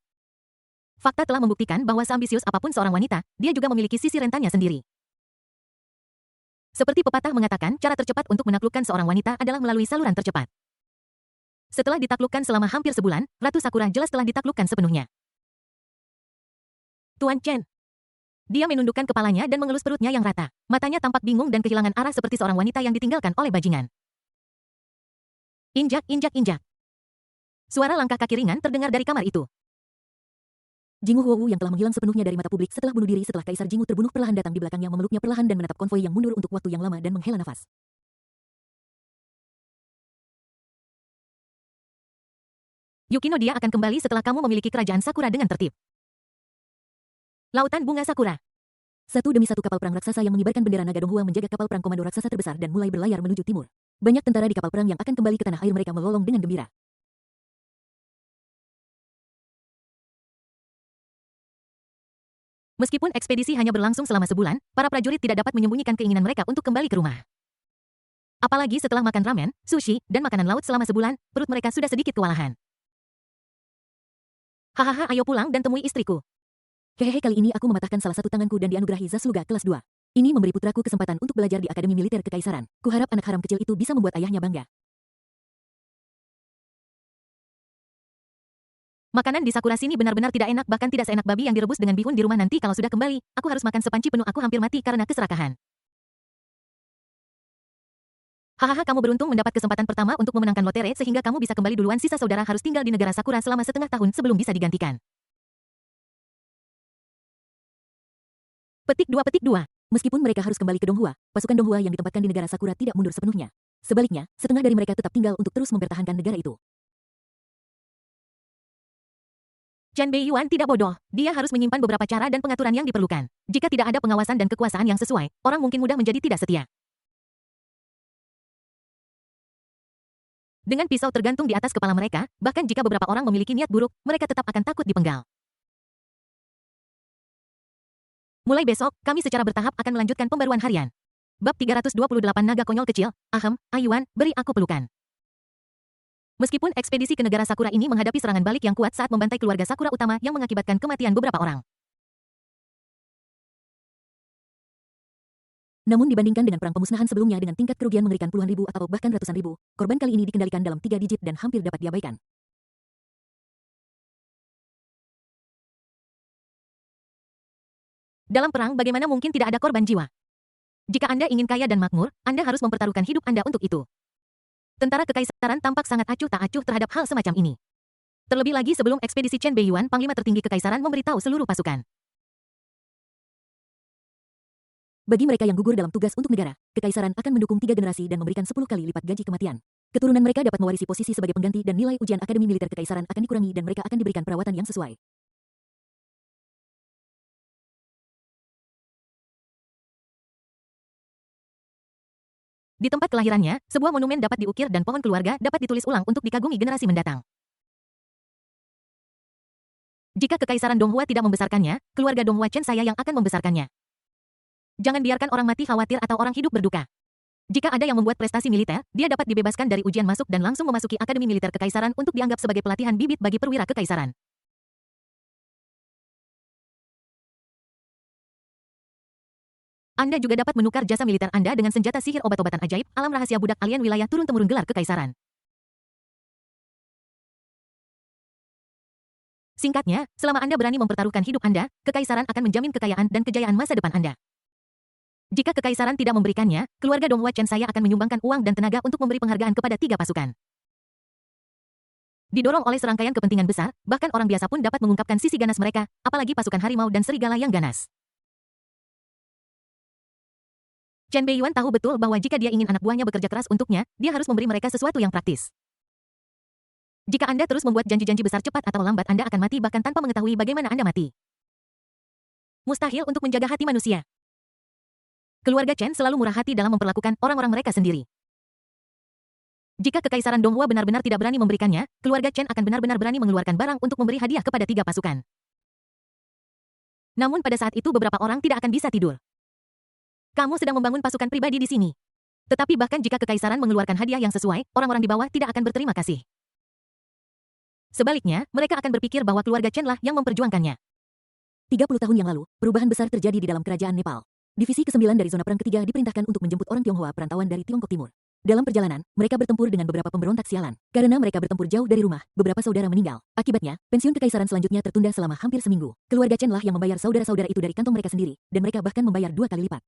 Fakta telah membuktikan bahwa seambisius apapun seorang wanita, dia juga memiliki sisi rentannya sendiri. Seperti pepatah mengatakan, cara tercepat untuk menaklukkan seorang wanita adalah melalui saluran tercepat. Setelah ditaklukkan selama hampir sebulan, Ratu Sakura jelas telah ditaklukkan sepenuhnya. Tuan Chen. Dia menundukkan kepalanya dan mengelus perutnya yang rata. Matanya tampak bingung dan kehilangan arah seperti seorang wanita yang ditinggalkan oleh bajingan. Injak, injak, injak. Suara langkah kaki ringan terdengar dari kamar itu. Jingu Huowu yang telah menghilang sepenuhnya dari mata publik setelah bunuh diri setelah Kaisar Jingu terbunuh perlahan datang di belakangnya, memeluknya perlahan dan menatap konvoi yang mundur untuk waktu yang lama dan menghela nafas. Yukino, dia akan kembali setelah kamu memiliki kerajaan Sakura dengan tertib. Lautan bunga Sakura. Satu demi satu kapal perang raksasa yang mengibarkan bendera naga Donghua menjaga kapal perang komando raksasa terbesar dan mulai berlayar menuju timur. Banyak tentara di kapal perang yang akan kembali ke tanah air mereka melolong dengan gembira. Meskipun ekspedisi hanya berlangsung selama sebulan, para prajurit tidak dapat menyembunyikan keinginan mereka untuk kembali ke rumah. Apalagi setelah makan ramen, sushi, dan makanan laut selama sebulan, perut mereka sudah sedikit kewalahan. Hahaha, ayo pulang dan temui istriku. Hehehe, kali ini aku mematahkan salah satu tanganku dan dianugerahi Zasluga kelas 2. Ini memberi putraku kesempatan untuk belajar di Akademi Militer Kekaisaran. Kuharap anak haram kecil itu bisa membuat ayahnya bangga. Makanan di Sakura sini benar-benar tidak enak, bahkan tidak seenak babi yang direbus dengan bihun di rumah. Nanti kalau sudah kembali, aku harus makan sepanci penuh. Aku hampir mati karena keserakahan. Hahaha, kamu beruntung mendapat kesempatan pertama untuk memenangkan lotre sehingga kamu bisa kembali duluan. Sisa saudara harus tinggal di negara Sakura selama setengah tahun sebelum bisa digantikan. Petik 2. Meskipun mereka harus kembali ke Donghua, pasukan Donghua yang ditempatkan di negara Sakura tidak mundur sepenuhnya. Sebaliknya, setengah dari mereka tetap tinggal untuk terus mempertahankan negara itu. Chen Beiyuan tidak bodoh. Dia harus menyimpan beberapa cara dan pengaturan yang diperlukan. Jika tidak ada pengawasan dan kekuasaan yang sesuai, orang mungkin mudah menjadi tidak setia. Dengan pisau tergantung di atas kepala mereka, bahkan jika beberapa orang memiliki niat buruk, mereka tetap akan takut dipenggal. Mulai besok, kami secara bertahap akan melanjutkan pembaruan harian. Bab 328 Naga Konyol Kecil. Ahem, Ayuan, beri aku pelukan. Meskipun ekspedisi ke negara Sakura ini menghadapi serangan balik yang kuat saat membantai keluarga Sakura utama yang mengakibatkan kematian beberapa orang. Namun dibandingkan dengan perang pemusnahan sebelumnya dengan tingkat kerugian mengerikan puluhan ribu atau bahkan ratusan ribu, korban kali ini dikendalikan dalam 3 digit dan hampir dapat diabaikan. Dalam perang bagaimana mungkin tidak ada korban jiwa? Jika Anda ingin kaya dan makmur, Anda harus mempertaruhkan hidup Anda untuk itu. Tentara Kekaisaran tampak sangat acuh tak acuh terhadap hal semacam ini. Terlebih lagi sebelum ekspedisi Chen Beiyuan, Panglima tertinggi Kekaisaran memberitahu seluruh pasukan. Bagi mereka yang gugur dalam tugas untuk negara, Kekaisaran akan mendukung 3 generasi dan memberikan 10 kali lipat gaji kematian. Keturunan mereka dapat mewarisi posisi sebagai pengganti dan nilai ujian Akademi Militer Kekaisaran akan dikurangi dan mereka akan diberikan perawatan yang sesuai. Di tempat kelahirannya, sebuah monumen dapat diukir dan pohon keluarga dapat ditulis ulang untuk dikagumi generasi mendatang. Jika Kekaisaran Donghua tidak membesarkannya, keluarga Donghua Chen saya yang akan membesarkannya. Jangan biarkan orang mati khawatir atau orang hidup berduka. Jika ada yang membuat prestasi militer, dia dapat dibebaskan dari ujian masuk dan langsung memasuki Akademi Militer Kekaisaran untuk dianggap sebagai pelatihan bibit bagi perwira Kekaisaran. Anda juga dapat menukar jasa militer Anda dengan senjata sihir obat-obatan ajaib, alam rahasia budak alien wilayah turun-temurun gelar Kekaisaran. Singkatnya, selama Anda berani mempertaruhkan hidup Anda, Kekaisaran akan menjamin kekayaan dan kejayaan masa depan Anda. Jika Kekaisaran tidak memberikannya, keluarga Donghua Chen saya akan menyumbangkan uang dan tenaga untuk memberi penghargaan kepada 3 pasukan. Didorong oleh serangkaian kepentingan besar, bahkan orang biasa pun dapat mengungkapkan sisi ganas mereka, apalagi pasukan harimau dan serigala yang ganas. Chen Beiyuan tahu betul bahwa jika dia ingin anak buahnya bekerja keras untuknya, dia harus memberi mereka sesuatu yang praktis. Jika Anda terus membuat janji-janji besar cepat atau lambat Anda akan mati bahkan tanpa mengetahui bagaimana Anda mati. Mustahil untuk menjaga hati manusia. Keluarga Chen selalu murah hati dalam memperlakukan orang-orang mereka sendiri. Jika Kekaisaran Donghua benar-benar tidak berani memberikannya, keluarga Chen akan benar-benar berani mengeluarkan barang untuk memberi hadiah kepada 3 pasukan. Namun pada saat itu beberapa orang tidak akan bisa tidur. Kamu sedang membangun pasukan pribadi di sini. Tetapi bahkan jika Kekaisaran mengeluarkan hadiah yang sesuai, orang-orang di bawah tidak akan berterima kasih. Sebaliknya, mereka akan berpikir bahwa keluarga Chen lah yang memperjuangkannya. 30 tahun yang lalu, perubahan besar terjadi di dalam kerajaan Nepal. Divisi ke-9 dari zona perang ketiga diperintahkan untuk menjemput orang Tionghoa perantauan dari Tiongkok Timur. Dalam perjalanan, mereka bertempur dengan beberapa pemberontak sialan. Karena mereka bertempur jauh dari rumah, beberapa saudara meninggal. Akibatnya, pensiun Kekaisaran selanjutnya tertunda selama hampir seminggu. Keluarga Chen lah yang membayar saudara-saudara itu dari kantong mereka sendiri, dan mereka bahkan membayar 2 kali lipat.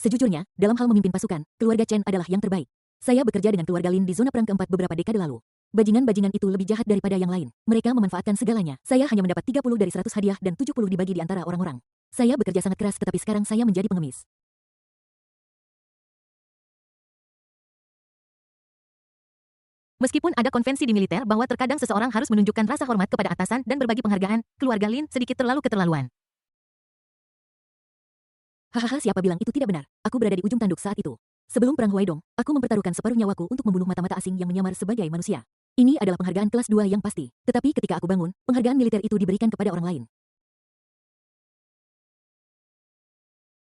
Sejujurnya, dalam hal memimpin pasukan, keluarga Chen adalah yang terbaik. Saya bekerja dengan keluarga Lin di zona perang keempat beberapa dekade lalu. Bajingan-bajingan itu lebih jahat daripada yang lain. Mereka memanfaatkan segalanya. Saya hanya mendapat 30 dari 100 hadiah dan 70 dibagi di antara orang-orang. Saya bekerja sangat keras tetapi sekarang saya menjadi pengemis. Meskipun ada konvensi di militer bahwa terkadang seseorang harus menunjukkan rasa hormat kepada atasan dan berbagi penghargaan, keluarga Lin sedikit terlalu keterlaluan. Hahaha, siapa bilang itu tidak benar? Aku berada di ujung tanduk saat itu. Sebelum perang Huaidong, aku mempertaruhkan separuh nyawaku untuk membunuh mata-mata asing yang menyamar sebagai manusia. Ini adalah penghargaan kelas 2 yang pasti. Tetapi ketika aku bangun, penghargaan militer itu diberikan kepada orang lain.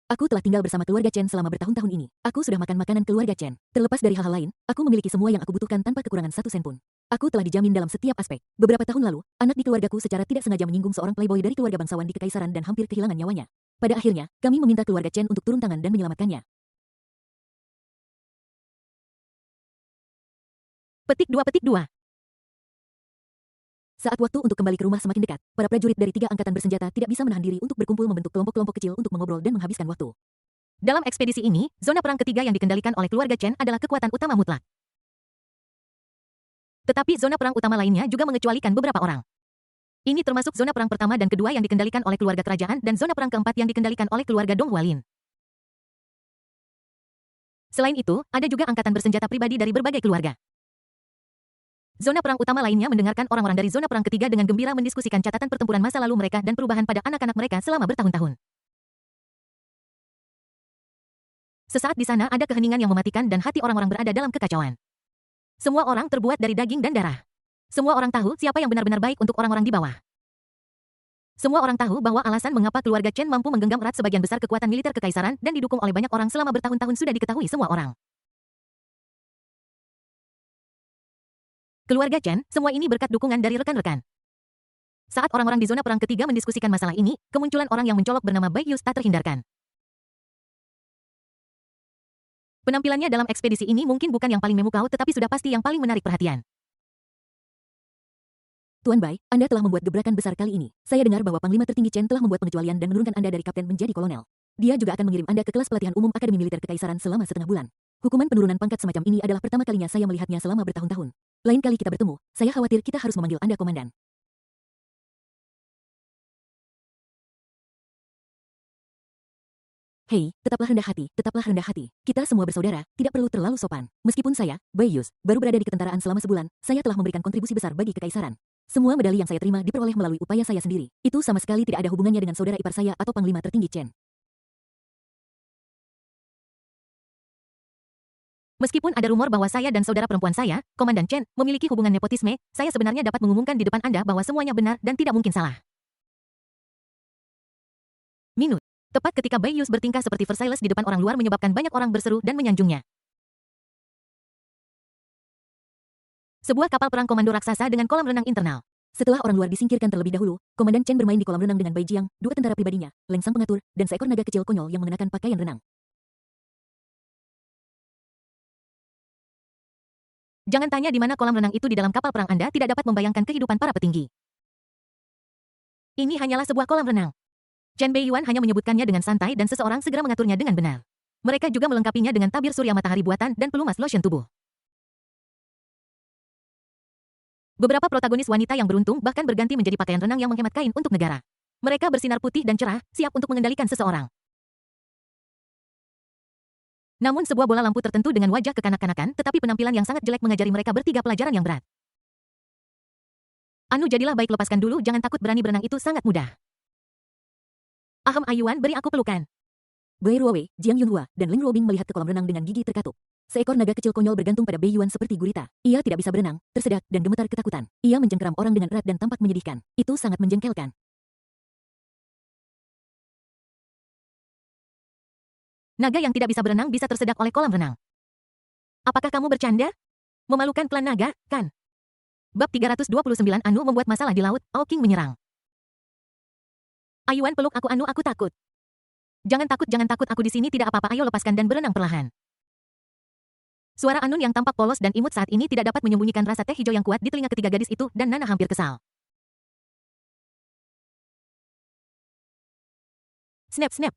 Aku telah tinggal bersama keluarga Chen selama bertahun-tahun ini. Aku sudah makan makanan keluarga Chen. Terlepas dari hal-hal lain, aku memiliki semua yang aku butuhkan tanpa kekurangan 1 sen pun. Aku telah dijamin dalam setiap aspek. Beberapa tahun lalu, anak di keluargaku secara tidak sengaja menyinggung seorang playboy dari keluarga bangsawan di Kekaisaran dan hampir kehilangan nyawanya. Pada akhirnya, kami meminta keluarga Chen untuk turun tangan dan menyelamatkannya. Petik 2. Saat waktu untuk kembali ke rumah semakin dekat, para prajurit dari 3 angkatan bersenjata tidak bisa menahan diri untuk berkumpul membentuk kelompok-kelompok kecil untuk mengobrol dan menghabiskan waktu. Dalam ekspedisi ini, zona perang ketiga yang dikendalikan oleh keluarga Chen adalah kekuatan utama mutlak. Tetapi zona perang utama lainnya juga mengecualikan beberapa orang. Ini termasuk zona perang pertama dan kedua yang dikendalikan oleh keluarga kerajaan dan zona perang keempat yang dikendalikan oleh keluarga Donghua Lin. Selain itu, ada juga angkatan bersenjata pribadi dari berbagai keluarga. Zona perang utama lainnya mendengarkan orang-orang dari zona perang ketiga dengan gembira mendiskusikan catatan pertempuran masa lalu mereka dan perubahan pada anak-anak mereka selama bertahun-tahun. Sesaat di sana ada keheningan yang mematikan dan hati orang-orang berada dalam kekacauan. Semua orang terbuat dari daging dan darah. Semua orang tahu siapa yang benar-benar baik untuk orang-orang di bawah. Semua orang tahu bahwa alasan mengapa keluarga Chen mampu menggenggam erat sebagian besar kekuatan militer kekaisaran dan didukung oleh banyak orang selama bertahun-tahun sudah diketahui semua orang. Keluarga Chen, semua ini berkat dukungan dari rekan-rekan. Saat orang-orang di zona perang ketiga mendiskusikan masalah ini, kemunculan orang yang mencolok bernama Bai Yus tak terhindarkan. Penampilannya dalam ekspedisi ini mungkin bukan yang paling memukau tetapi sudah pasti yang paling menarik perhatian. Tuan Bai, Anda telah membuat gebrakan besar kali ini. Saya dengar bahwa Panglima tertinggi Chen telah membuat pengecualian dan menurunkan Anda dari kapten menjadi kolonel. Dia juga akan mengirim Anda ke kelas pelatihan umum Akademi Militer Kekaisaran selama setengah bulan. Hukuman penurunan pangkat semacam ini adalah pertama kalinya saya melihatnya selama bertahun-tahun. Lain kali kita bertemu, saya khawatir kita harus memanggil Anda komandan. Hei, tetaplah rendah hati, tetaplah rendah hati. Kita semua bersaudara, tidak perlu terlalu sopan. Meskipun saya, Bai Yus, baru berada di ketentaraan selama sebulan, saya telah memberikan kontribusi besar bagi kekaisaran. Semua medali yang saya terima diperoleh melalui upaya saya sendiri. Itu sama sekali tidak ada hubungannya dengan saudara ipar saya atau Panglima tertinggi Chen. Meskipun ada rumor bahwa saya dan saudara perempuan saya, Komandan Chen, memiliki hubungan nepotisme, saya sebenarnya dapat mengumumkan di depan Anda bahwa semuanya benar dan tidak mungkin salah. Minut. Tepat ketika Bai Yus bertingkah seperti Versailles di depan orang luar menyebabkan banyak orang berseru dan menyanjungnya. Sebuah kapal perang komando raksasa dengan kolam renang internal. Setelah orang luar disingkirkan terlebih dahulu, Komandan Chen bermain di kolam renang dengan Bai Jiang, dua tentara pribadinya, Leng sang pengatur, dan seekor naga kecil konyol yang mengenakan pakaian renang. Jangan tanya di mana kolam renang itu di dalam kapal perang Anda tidak dapat membayangkan kehidupan para petinggi. Ini hanyalah sebuah kolam renang. Chen Beiyuan hanya menyebutkannya dengan santai dan seseorang segera mengaturnya dengan benar. Mereka juga melengkapinya dengan tabir surya matahari buatan dan pelumas lotion tubuh. Beberapa protagonis wanita yang beruntung bahkan berganti menjadi pakaian renang yang menghemat kain untuk negara. Mereka bersinar putih dan cerah, siap untuk mengendalikan seseorang. Namun sebuah bola lampu tertentu dengan wajah kekanak-kanakan tetapi penampilan yang sangat jelek mengajari mereka bertiga pelajaran yang berat. Anu jadilah baik lepaskan dulu jangan takut berani berenang itu sangat mudah. Ahem Ayuan beri aku pelukan. Bai Ruowei, Jiang Yunhua, dan Leng Ruobing melihat ke kolam renang dengan gigi terkatup. Seekor naga kecil konyol bergantung pada Bai Yuan seperti gurita. Ia tidak bisa berenang, tersedak, dan gemetar ketakutan. Ia mencengkeram orang dengan erat dan tampak menyedihkan. Itu sangat menjengkelkan. Naga yang tidak bisa berenang bisa tersedak oleh kolam renang. Apakah kamu bercanda? Memalukan klan naga, kan? Bab 329 Anu membuat masalah di laut, Ao King menyerang. Ayuan peluk aku Anu aku takut. Jangan takut aku di sini tidak apa-apa ayo lepaskan dan berenang perlahan. Suara Anun yang tampak polos dan imut saat ini tidak dapat menyembunyikan rasa teh hijau yang kuat di telinga ketiga gadis itu dan Nana hampir kesal. Snap snap.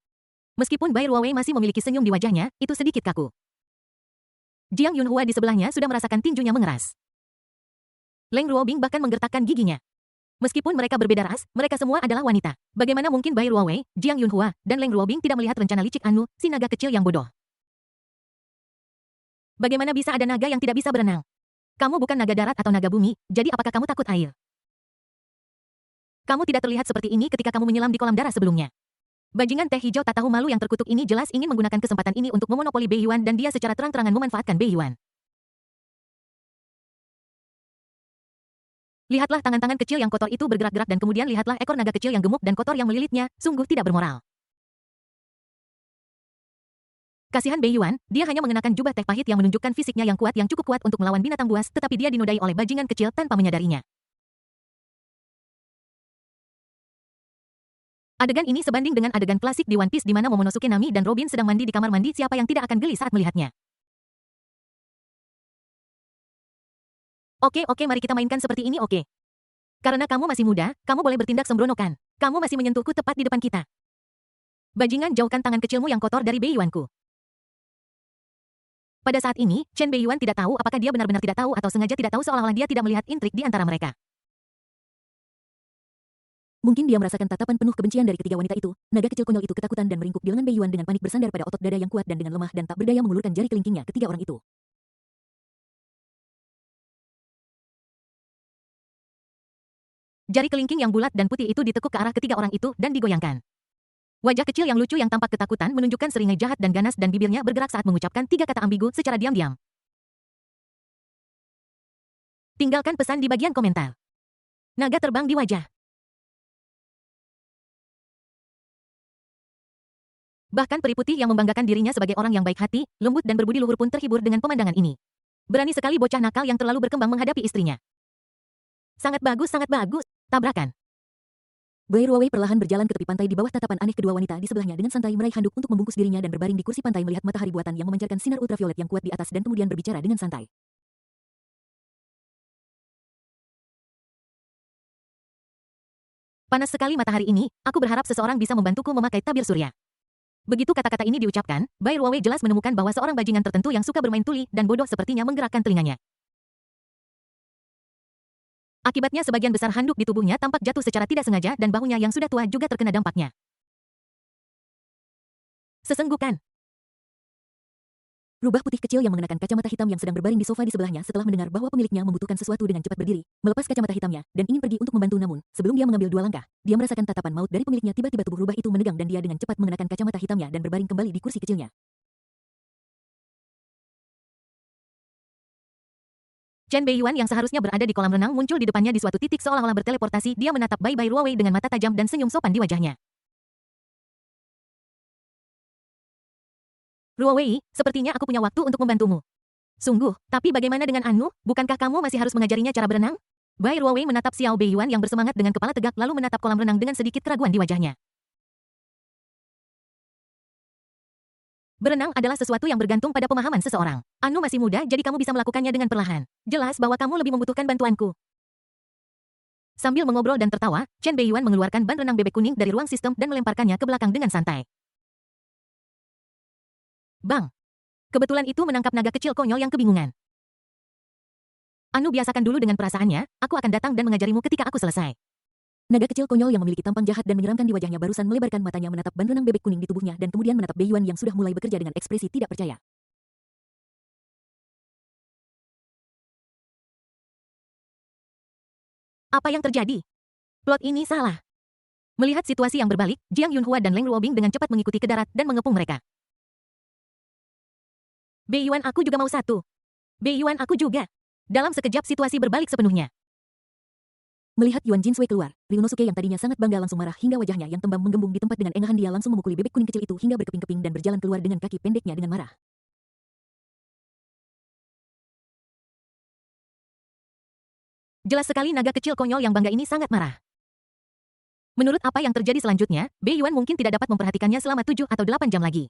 Meskipun Bai Ruowei masih memiliki senyum di wajahnya, itu sedikit kaku. Jiang Yunhua di sebelahnya sudah merasakan tinjunya mengeras. Leng Ruobing bahkan menggertakkan giginya. Meskipun mereka berbeda ras, mereka semua adalah wanita. Bagaimana mungkin Bai Ruowei, Jiang Yunhua, dan Leng Ruobing tidak melihat rencana licik Anu, si naga kecil yang bodoh? Bagaimana bisa ada naga yang tidak bisa berenang? Kamu bukan naga darat atau naga bumi, jadi apakah kamu takut air? Kamu tidak terlihat seperti ini ketika kamu menyelam di kolam darah sebelumnya. Bajingan teh hijau tak tahu malu yang terkutuk ini jelas ingin menggunakan kesempatan ini untuk memonopoli Bai Yuan dan dia secara terang-terangan memanfaatkan Bai Yuan. Lihatlah tangan-tangan kecil yang kotor itu bergerak-gerak dan kemudian lihatlah ekor naga kecil yang gemuk dan kotor yang melilitnya, sungguh tidak bermoral. Kasihan Bai Yuan, dia hanya mengenakan jubah teh pahit yang menunjukkan fisiknya yang cukup kuat untuk melawan binatang buas, tetapi dia dinodai oleh bajingan kecil tanpa menyadarinya. Adegan ini sebanding dengan adegan klasik di One Piece di mana Momonosuke Nami dan Robin sedang mandi di kamar mandi siapa yang tidak akan geli saat melihatnya. Oke, mari kita mainkan seperti ini oke. Karena kamu masih muda, kamu boleh bertindak sembrono kan? Kamu masih menyentuhku tepat di depan kita. Bajingan jauhkan tangan kecilmu yang kotor dari Bai Yuanku. Pada saat ini, Chen Bai Yuan tidak tahu apakah dia benar-benar tidak tahu atau sengaja tidak tahu seolah-olah dia tidak melihat intrik di antara mereka. Mungkin dia merasakan tatapan penuh kebencian dari ketiga wanita itu. Naga kecil konyol itu ketakutan dan meringkuk di lengan Bai Yuan dengan panik bersandar pada otot dada yang kuat dan dengan lemah dan tak berdaya mengulurkan jari kelingkingnya ketiga orang itu. Jari kelingking yang bulat dan putih itu ditekuk ke arah ketiga orang itu dan digoyangkan. Wajah kecil yang lucu yang tampak ketakutan menunjukkan seringai jahat dan ganas dan bibirnya bergerak saat mengucapkan 3 kata ambigu secara diam-diam. Tinggalkan pesan di bagian komentar. Naga terbang di wajah. Bahkan peri putih yang membanggakan dirinya sebagai orang yang baik hati, lembut dan berbudi luhur pun terhibur dengan pemandangan ini. Berani sekali bocah nakal yang terlalu berkembang menghadapi istrinya. Sangat bagus, tabrakan. Bai Ruowei perlahan berjalan ke tepi pantai di bawah tatapan aneh kedua wanita di sebelahnya dengan santai meraih handuk untuk membungkus dirinya dan berbaring di kursi pantai melihat matahari buatan yang memancarkan sinar ultraviolet yang kuat di atas dan kemudian berbicara dengan santai. Panas sekali matahari ini, aku berharap seseorang bisa membantuku memakai tabir surya. Begitu kata-kata ini diucapkan, Bai Ruowei jelas menemukan bahwa seorang bajingan tertentu yang suka bermain tuli dan bodoh sepertinya menggerakkan telinganya. Akibatnya sebagian besar handuk di tubuhnya tampak jatuh secara tidak sengaja dan bahunya yang sudah tua juga terkena dampaknya. Sesenggukan. Rubah putih kecil yang mengenakan kacamata hitam yang sedang berbaring di sofa di sebelahnya setelah mendengar bahwa pemiliknya membutuhkan sesuatu dengan cepat berdiri, melepas kacamata hitamnya, dan ingin pergi untuk membantu namun, sebelum dia mengambil 2 langkah, dia merasakan tatapan maut dari pemiliknya tiba-tiba tubuh rubah itu menegang dan dia dengan cepat mengenakan kacamata hitamnya dan berbaring kembali di kursi kecilnya. Chen Beiyuan yang seharusnya berada di kolam renang muncul di depannya di suatu titik seolah-olah berteleportasi. Dia menatap Bai Ruowei dengan mata tajam dan senyum sopan di wajahnya. Ruowei, sepertinya aku punya waktu untuk membantumu. Sungguh, tapi bagaimana dengan Anu? Bukankah kamu masih harus mengajarinya cara berenang? Bai Ruowei menatap Xiao Beiyuan yang bersemangat dengan kepala tegak lalu menatap kolam renang dengan sedikit keraguan di wajahnya. Berenang adalah sesuatu yang bergantung pada pemahaman seseorang. Anu masih muda jadi kamu bisa melakukannya dengan perlahan. Jelas bahwa kamu lebih membutuhkan bantuanku. Sambil mengobrol dan tertawa, Chen Beiyuan mengeluarkan ban renang bebek kuning dari ruang sistem dan melemparkannya ke belakang dengan santai. Bang! Kebetulan itu menangkap naga kecil konyol yang kebingungan. Anu biasakan dulu dengan perasaannya, aku akan datang dan mengajarimu ketika aku selesai. Naga kecil konyol yang memiliki tampang jahat dan menyeramkan di wajahnya barusan melebarkan matanya menatap ban renang bebek kuning di tubuhnya dan kemudian menatap Beiyuan yang sudah mulai bekerja dengan ekspresi tidak percaya. Apa yang terjadi? Plot ini salah. Melihat situasi yang berbalik, Jiang Yunhua dan Leng Ruobing dengan cepat mengikuti ke darat dan mengepung mereka. Beiyuan aku juga mau satu. Beiyuan aku juga. Dalam sekejap situasi berbalik sepenuhnya. Melihat Yuan Jinsui keluar, Ryunosuke yang tadinya sangat bangga langsung marah hingga wajahnya yang tembam menggembung di tempat dengan engahan dia langsung memukuli bebek kuning kecil itu hingga berkeping-keping dan berjalan keluar dengan kaki pendeknya dengan marah. Jelas sekali naga kecil konyol yang bangga ini sangat marah. Menurut apa yang terjadi selanjutnya, Beiyuan mungkin tidak dapat memperhatikannya selama 7 atau 8 jam lagi.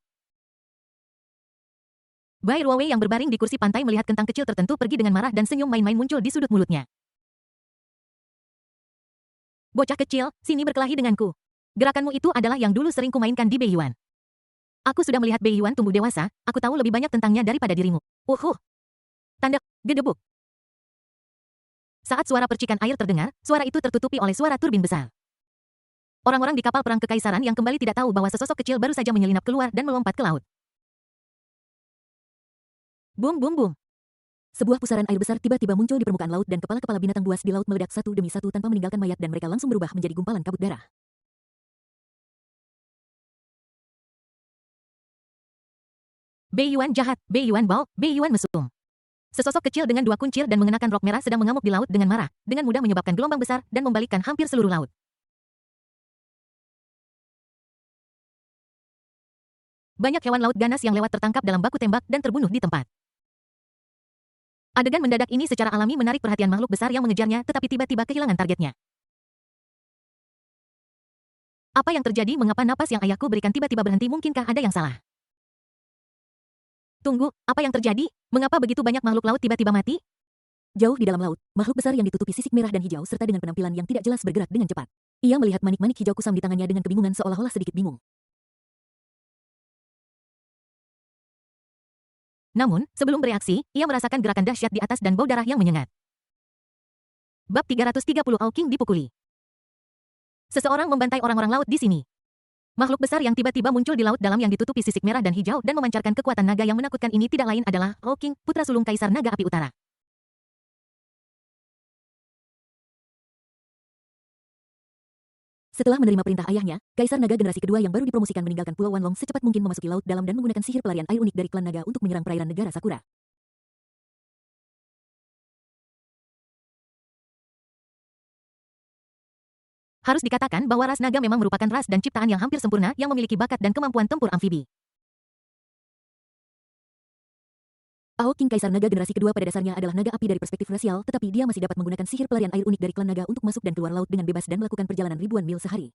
Bai Ruowei yang berbaring di kursi pantai melihat kentang kecil tertentu pergi dengan marah dan senyum main-main muncul di sudut mulutnya. Bocah kecil, sini berkelahi denganku. Gerakanmu itu adalah yang dulu sering kumainkan di Beiyuan. Aku sudah melihat Beiyuan tumbuh dewasa, aku tahu lebih banyak tentangnya daripada dirimu. Tanda gedebuk. Saat suara percikan air terdengar, suara itu tertutupi oleh suara turbin besar. Orang-orang di kapal perang kekaisaran yang kembali tidak tahu bahwa sesosok kecil baru saja menyelinap keluar dan melompat ke laut. Bum bum bum. Sebuah pusaran air besar tiba-tiba muncul di permukaan laut dan kepala-kepala binatang buas di laut meledak satu demi satu tanpa meninggalkan mayat dan mereka langsung berubah menjadi gumpalan kabut darah. Beiyuan jahat, Beiyuan bau, Beiyuan mesum. Sesosok kecil dengan 2 kuncir dan mengenakan rok merah sedang mengamuk di laut dengan marah, dengan mudah menyebabkan gelombang besar dan membalikkan hampir seluruh laut. Banyak hewan laut ganas yang lewat tertangkap dalam baku tembak dan terbunuh di tempat. Adegan mendadak ini secara alami menarik perhatian makhluk besar yang mengejarnya tetapi tiba-tiba kehilangan targetnya. Apa yang terjadi? Mengapa napas yang ayahku berikan tiba-tiba berhenti? Mungkinkah ada yang salah? Tunggu, apa yang terjadi? Mengapa begitu banyak makhluk laut tiba-tiba mati? Jauh di dalam laut, makhluk besar yang ditutupi sisik merah dan hijau serta dengan penampilan yang tidak jelas bergerak dengan cepat. Ia melihat manik-manik hijau kusam di tangannya dengan kebingungan seolah-olah sedikit bingung. Namun, sebelum bereaksi, ia merasakan gerakan dahsyat di atas dan bau darah yang menyengat. Bab 330 Hawking dipukuli. Seseorang membantai orang-orang laut di sini. Makhluk besar yang tiba-tiba muncul di laut dalam yang ditutupi sisik merah dan hijau dan memancarkan kekuatan naga yang menakutkan ini tidak lain adalah Hawking, putra sulung Kaisar Naga Api Utara. Setelah menerima perintah ayahnya, Kaisar Naga generasi kedua yang baru dipromosikan meninggalkan Pulau Wanlong secepat mungkin memasuki laut dalam dan menggunakan sihir pelarian air unik dari klan naga untuk menyerang perairan negara Sakura. Harus dikatakan bahwa ras naga memang merupakan ras dan ciptaan yang hampir sempurna yang memiliki bakat dan kemampuan tempur amfibi. Ao King Kaisar Naga generasi kedua pada dasarnya adalah naga api dari perspektif rasial, tetapi dia masih dapat menggunakan sihir pelarian air unik dari klan naga untuk masuk dan keluar laut dengan bebas dan melakukan perjalanan ribuan mil sehari.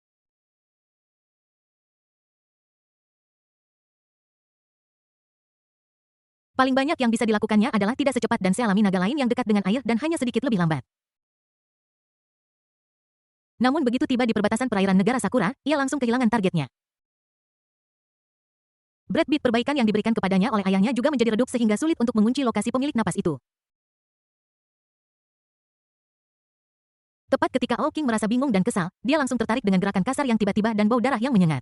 Paling banyak yang bisa dilakukannya adalah tidak secepat dan sealami naga lain yang dekat dengan air dan hanya sedikit lebih lambat. Namun begitu tiba di perbatasan perairan negara Sakura, ia langsung kehilangan targetnya. Bread Beat perbaikan yang diberikan kepadanya oleh ayahnya juga menjadi redup sehingga sulit untuk mengunci lokasi pemilik napas itu. Tepat ketika Ao King merasa bingung dan kesal, dia langsung tertarik dengan gerakan kasar yang tiba-tiba dan bau darah yang menyengat.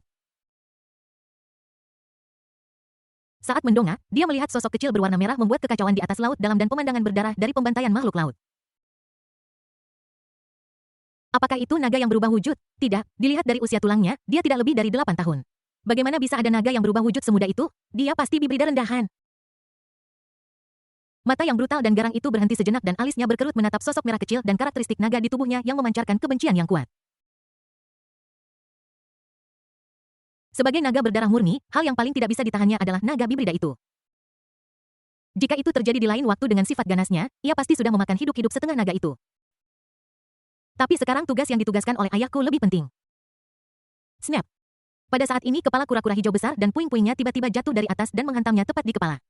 Saat mendongak, dia melihat sosok kecil berwarna merah membuat kekacauan di atas laut dalam dan pemandangan berdarah dari pembantaian makhluk laut. Apakah itu naga yang berubah wujud? Tidak, dilihat dari usia tulangnya, dia tidak lebih dari 8 tahun. Bagaimana bisa ada naga yang berubah wujud semudah itu? Dia pasti bibrida rendahan. Mata yang brutal dan garang itu berhenti sejenak dan alisnya berkerut menatap sosok merah kecil dan karakteristik naga di tubuhnya yang memancarkan kebencian yang kuat. Sebagai naga berdarah murni, hal yang paling tidak bisa ditahannya adalah naga bibrida itu. Jika itu terjadi di lain waktu dengan sifat ganasnya, ia pasti sudah memakan hidup-hidup setengah naga itu. Tapi sekarang tugas yang ditugaskan oleh ayahku lebih penting. Snap! Pada saat ini kepala kura-kura hijau besar dan puing-puingnya tiba-tiba jatuh dari atas dan menghantamnya tepat di kepala.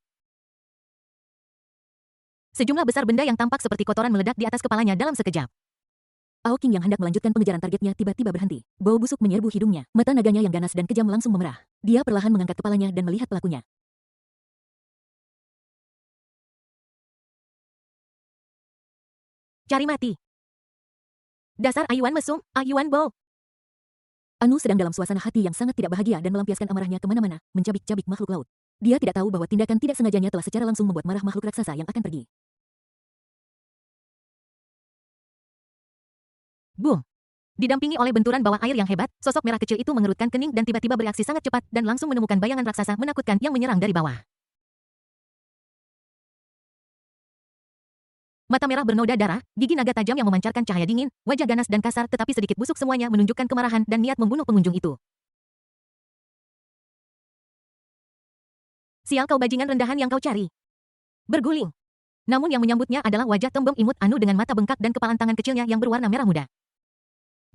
Sejumlah besar benda yang tampak seperti kotoran meledak di atas kepalanya dalam sekejap. Ao King yang hendak melanjutkan pengejaran targetnya tiba-tiba berhenti. Bau busuk menyerbu hidungnya. Mata naganya yang ganas dan kejam langsung memerah. Dia perlahan mengangkat kepalanya dan melihat pelakunya. Cari mati! Dasar Ayuan mesum, Ayuan Bo! Anu sedang dalam suasana hati yang sangat tidak bahagia dan melampiaskan amarahnya kemana-mana, mencabik-cabik makhluk laut. Dia tidak tahu bahwa tindakan tidak sengajanya telah secara langsung membuat marah makhluk raksasa yang akan pergi. Boom! Didampingi oleh benturan bawah air yang hebat, sosok merah kecil itu mengerutkan kening dan tiba-tiba bereaksi sangat cepat dan langsung menemukan bayangan raksasa menakutkan yang menyerang dari bawah. Mata merah bernoda darah, gigi naga tajam yang memancarkan cahaya dingin, wajah ganas dan kasar tetapi sedikit busuk semuanya menunjukkan kemarahan dan niat membunuh pengunjung itu. Sial kau bajingan rendahan yang kau cari. Berguling. Namun yang menyambutnya adalah wajah tembem imut Anu dengan mata bengkak dan kepalan tangan kecilnya yang berwarna merah muda.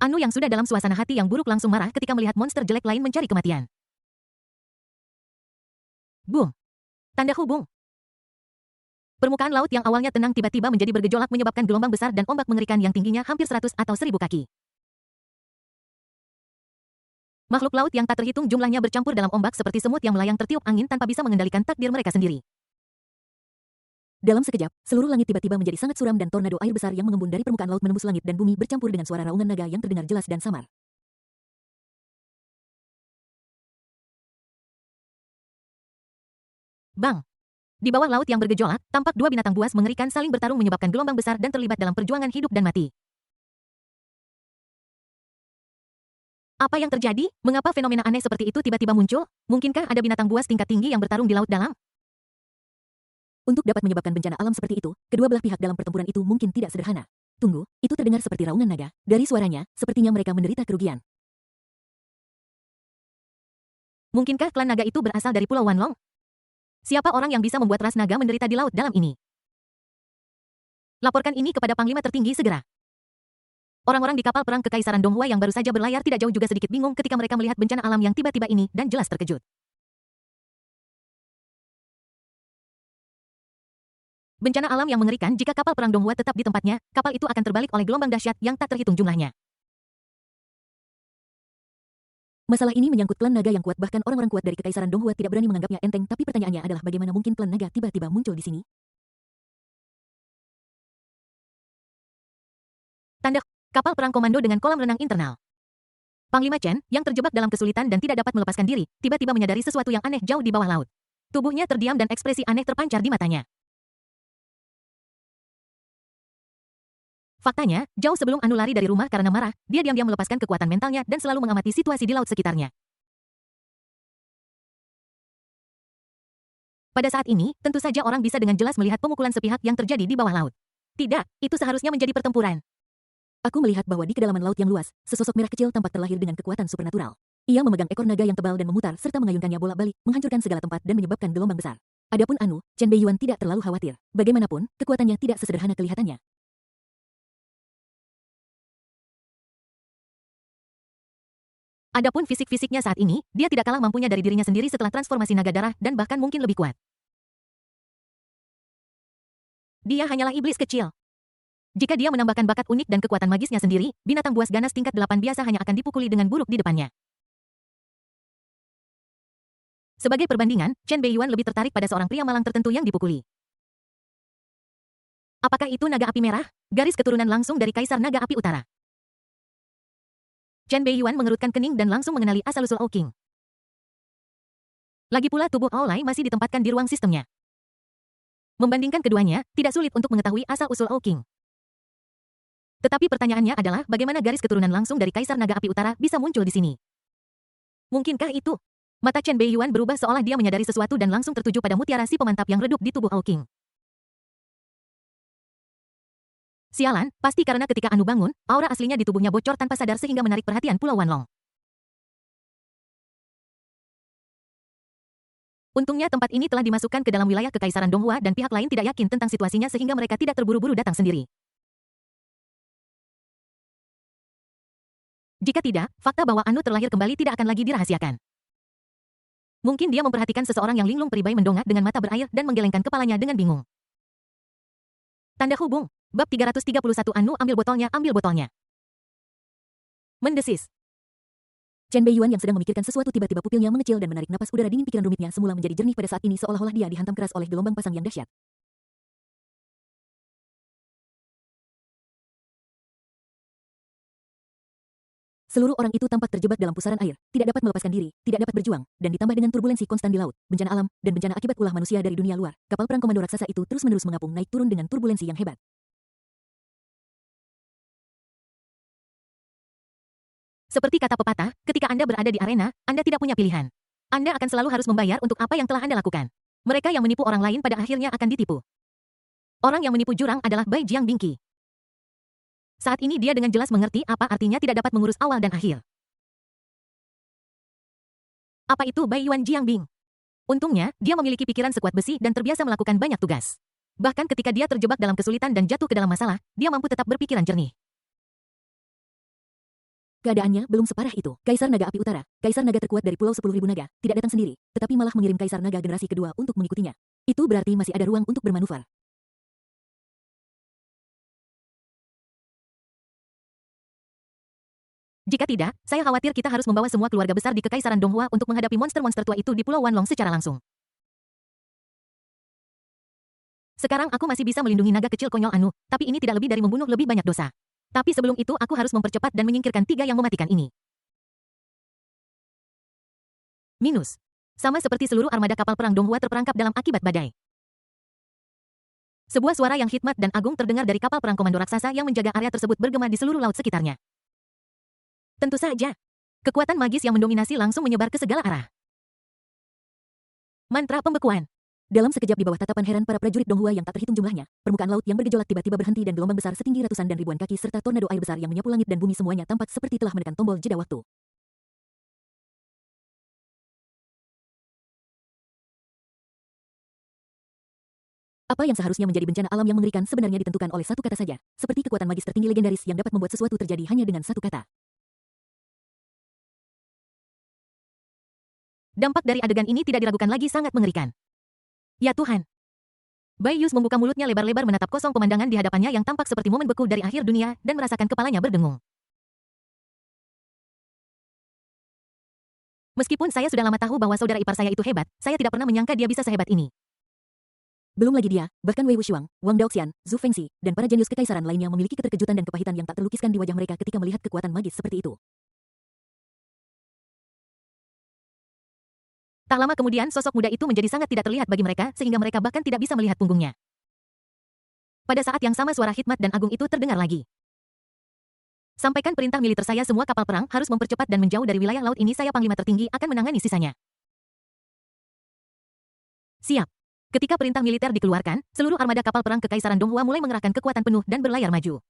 Anu yang sudah dalam suasana hati yang buruk langsung marah ketika melihat monster jelek lain mencari kematian. Boom. Tanda hubung. Permukaan laut yang awalnya tenang tiba-tiba menjadi bergejolak menyebabkan gelombang besar dan ombak mengerikan yang tingginya hampir 100 atau 1000 kaki. Makhluk laut yang tak terhitung jumlahnya bercampur dalam ombak seperti semut yang melayang tertiup angin tanpa bisa mengendalikan takdir mereka sendiri. Dalam sekejap, seluruh langit tiba-tiba menjadi sangat suram dan tornado air besar yang mengembun dari permukaan laut menembus langit dan bumi bercampur dengan suara raungan naga yang terdengar jelas dan samar. Bang! Di bawah laut yang bergejolak, tampak dua binatang buas mengerikan saling bertarung menyebabkan gelombang besar dan terlibat dalam perjuangan hidup dan mati. Apa yang terjadi? Mengapa fenomena aneh seperti itu tiba-tiba muncul? Mungkinkah ada binatang buas tingkat tinggi yang bertarung di laut dalam? Untuk dapat menyebabkan bencana alam seperti itu, kedua belah pihak dalam pertempuran itu mungkin tidak sederhana. Tunggu, itu terdengar seperti raungan naga. Dari suaranya, sepertinya mereka menderita kerugian. Mungkinkah klan naga itu berasal dari Pulau Wanlong? Siapa orang yang bisa membuat ras naga menderita di laut dalam ini? Laporkan ini kepada Panglima tertinggi segera. Orang-orang di kapal perang Kekaisaran Donghua yang baru saja berlayar tidak jauh juga sedikit bingung ketika mereka melihat bencana alam yang tiba-tiba ini dan jelas terkejut. Bencana alam yang mengerikan jika kapal perang Donghua tetap di tempatnya, kapal itu akan terbalik oleh gelombang dahsyat yang tak terhitung jumlahnya. Masalah ini menyangkut klan naga yang kuat bahkan orang-orang kuat dari Kekaisaran Donghua tidak berani menganggapnya enteng tapi pertanyaannya adalah bagaimana mungkin klan naga tiba-tiba muncul di sini? Tanda kapal perang komando dengan kolam renang internal. Panglima Chen, yang terjebak dalam kesulitan dan tidak dapat melepaskan diri, tiba-tiba menyadari sesuatu yang aneh jauh di bawah laut. Tubuhnya terdiam dan ekspresi aneh terpancar di matanya. Faktanya, jauh sebelum Anu lari dari rumah karena marah, dia diam-diam melepaskan kekuatan mentalnya dan selalu mengamati situasi di laut sekitarnya. Pada saat ini, tentu saja orang bisa dengan jelas melihat pemukulan sepihak yang terjadi di bawah laut. Tidak, itu seharusnya menjadi pertempuran. Aku melihat bahwa di kedalaman laut yang luas, sesosok merah kecil tampak terlahir dengan kekuatan supernatural. Ia memegang ekor naga yang tebal dan memutar serta mengayunkannya bolak-balik, menghancurkan segala tempat dan menyebabkan gelombang besar. Adapun Anu, Chen Beiyuan tidak terlalu khawatir. Bagaimanapun, kekuatannya tidak sesederhana kelihatannya. Adapun fisik-fisiknya saat ini, dia tidak kalah mampunya dari dirinya sendiri setelah transformasi naga darah dan bahkan mungkin lebih kuat. Dia hanyalah iblis kecil. Jika dia menambahkan bakat unik dan kekuatan magisnya sendiri, binatang buas ganas tingkat 8 biasa hanya akan dipukuli dengan buruk di depannya. Sebagai perbandingan, Chen Beiyuan lebih tertarik pada seorang pria malang tertentu yang dipukuli. Apakah itu naga api merah? Garis keturunan langsung dari Kaisar Naga Api Utara. Chen Beiyuan mengerutkan kening dan langsung mengenali asal-usul Aoking. Lagi pula tubuh Aolai masih ditempatkan di ruang sistemnya. Membandingkan keduanya, tidak sulit untuk mengetahui asal-usul Aoking. Tetapi pertanyaannya adalah bagaimana garis keturunan langsung dari Kaisar Naga Api Utara bisa muncul di sini? Mungkinkah itu? Mata Chen Beiyuan berubah seolah dia menyadari sesuatu dan langsung tertuju pada mutiara si pemantap yang redup di tubuh Aoking. Sialan, pasti karena ketika Anu bangun, aura aslinya di tubuhnya bocor tanpa sadar sehingga menarik perhatian Pulau Wanlong. Untungnya tempat ini telah dimasukkan ke dalam wilayah Kekaisaran Donghua dan pihak lain tidak yakin tentang situasinya sehingga mereka tidak terburu-buru datang sendiri. Jika tidak, fakta bahwa Anu terlahir kembali tidak akan lagi dirahasiakan. Mungkin dia memperhatikan seseorang yang linglung peribai mendongak dengan mata berair dan menggelengkan kepalanya dengan bingung. Tanda hubung. Bab 331 Anu ambil botolnya. Mendesis. Chen Beiyuan yang sedang memikirkan sesuatu tiba-tiba pupilnya mengecil dan menarik napas udara dingin pikiran rumitnya semula menjadi jernih pada saat ini seolah-olah dia dihantam keras oleh gelombang pasang yang dahsyat. Seluruh orang itu tampak terjebak dalam pusaran air, tidak dapat melepaskan diri, tidak dapat berjuang, dan ditambah dengan turbulensi konstan di laut, bencana alam, dan bencana akibat ulah manusia dari dunia luar, kapal perang komando raksasa itu terus-menerus mengapung naik turun dengan turbulensi yang hebat. Seperti kata pepatah, ketika Anda berada di arena, Anda tidak punya pilihan. Anda akan selalu harus membayar untuk apa yang telah Anda lakukan. Mereka yang menipu orang lain pada akhirnya akan ditipu. Orang yang menipu jurang adalah Bai Jiang Bingqi. Saat ini dia dengan jelas mengerti apa artinya tidak dapat mengurus awal dan akhir. Apa itu Bai Yuan Jiangbing? Untungnya, dia memiliki pikiran sekuat besi dan terbiasa melakukan banyak tugas. Bahkan ketika dia terjebak dalam kesulitan dan jatuh ke dalam masalah, dia mampu tetap berpikiran jernih. Keadaannya belum separah itu. Kaisar Naga Api Utara, kaisar naga terkuat dari Pulau 10.000 Naga, tidak datang sendiri, tetapi malah mengirim kaisar naga generasi kedua untuk mengikutinya. Itu berarti masih ada ruang untuk bermanuver. Jika tidak, saya khawatir kita harus membawa semua keluarga besar di Kekaisaran Donghua untuk menghadapi monster-monster tua itu di Pulau Wanlong secara langsung. Sekarang aku masih bisa melindungi naga kecil konyol Anu, tapi ini tidak lebih dari membunuh lebih banyak dosa. Tapi sebelum itu aku harus mempercepat dan menyingkirkan 3 yang mematikan ini. Minus. Sama seperti seluruh armada kapal perang Donghua terperangkap dalam akibat badai. Sebuah suara yang hikmat dan agung terdengar dari kapal perang komando raksasa yang menjaga area tersebut bergema di seluruh laut sekitarnya. Tentu saja. Kekuatan magis yang mendominasi langsung menyebar ke segala arah. Mantra pembekuan. Dalam sekejap di bawah tatapan heran para prajurit Donghua yang tak terhitung jumlahnya, permukaan laut yang bergejolak tiba-tiba berhenti dan gelombang besar setinggi ratusan dan ribuan kaki serta tornado air besar yang menyapu langit dan bumi semuanya tampak seperti telah menekan tombol jeda waktu. Apa yang seharusnya menjadi bencana alam yang mengerikan sebenarnya ditentukan oleh satu kata saja, seperti kekuatan magis tertinggi legendaris yang dapat membuat sesuatu terjadi hanya dengan satu kata. Dampak dari adegan ini tidak diragukan lagi sangat mengerikan. Ya Tuhan! Bai Yus membuka mulutnya lebar-lebar menatap kosong pemandangan di hadapannya yang tampak seperti momen beku dari akhir dunia dan merasakan kepalanya berdengung. Meskipun saya sudah lama tahu bahwa saudara ipar saya itu hebat, saya tidak pernah menyangka dia bisa sehebat ini. Belum lagi dia, bahkan Wei Wuxiang, Wang Daoxian, Zhu Fengxi, dan para jenius kekaisaran lainnya memiliki keterkejutan dan kepahitan yang tak terlukiskan di wajah mereka ketika melihat kekuatan magis seperti itu. Tak lama kemudian sosok muda itu menjadi sangat tidak terlihat bagi mereka sehingga mereka bahkan tidak bisa melihat punggungnya. Pada saat yang sama suara hikmat dan agung itu terdengar lagi. Sampaikan perintah militer saya, semua kapal perang harus mempercepat dan menjauh dari wilayah laut ini. Saya panglima tertinggi akan menangani sisanya. Siap. Ketika perintah militer dikeluarkan, seluruh armada kapal perang Kekaisaran Donghua mulai mengerahkan kekuatan penuh dan berlayar maju.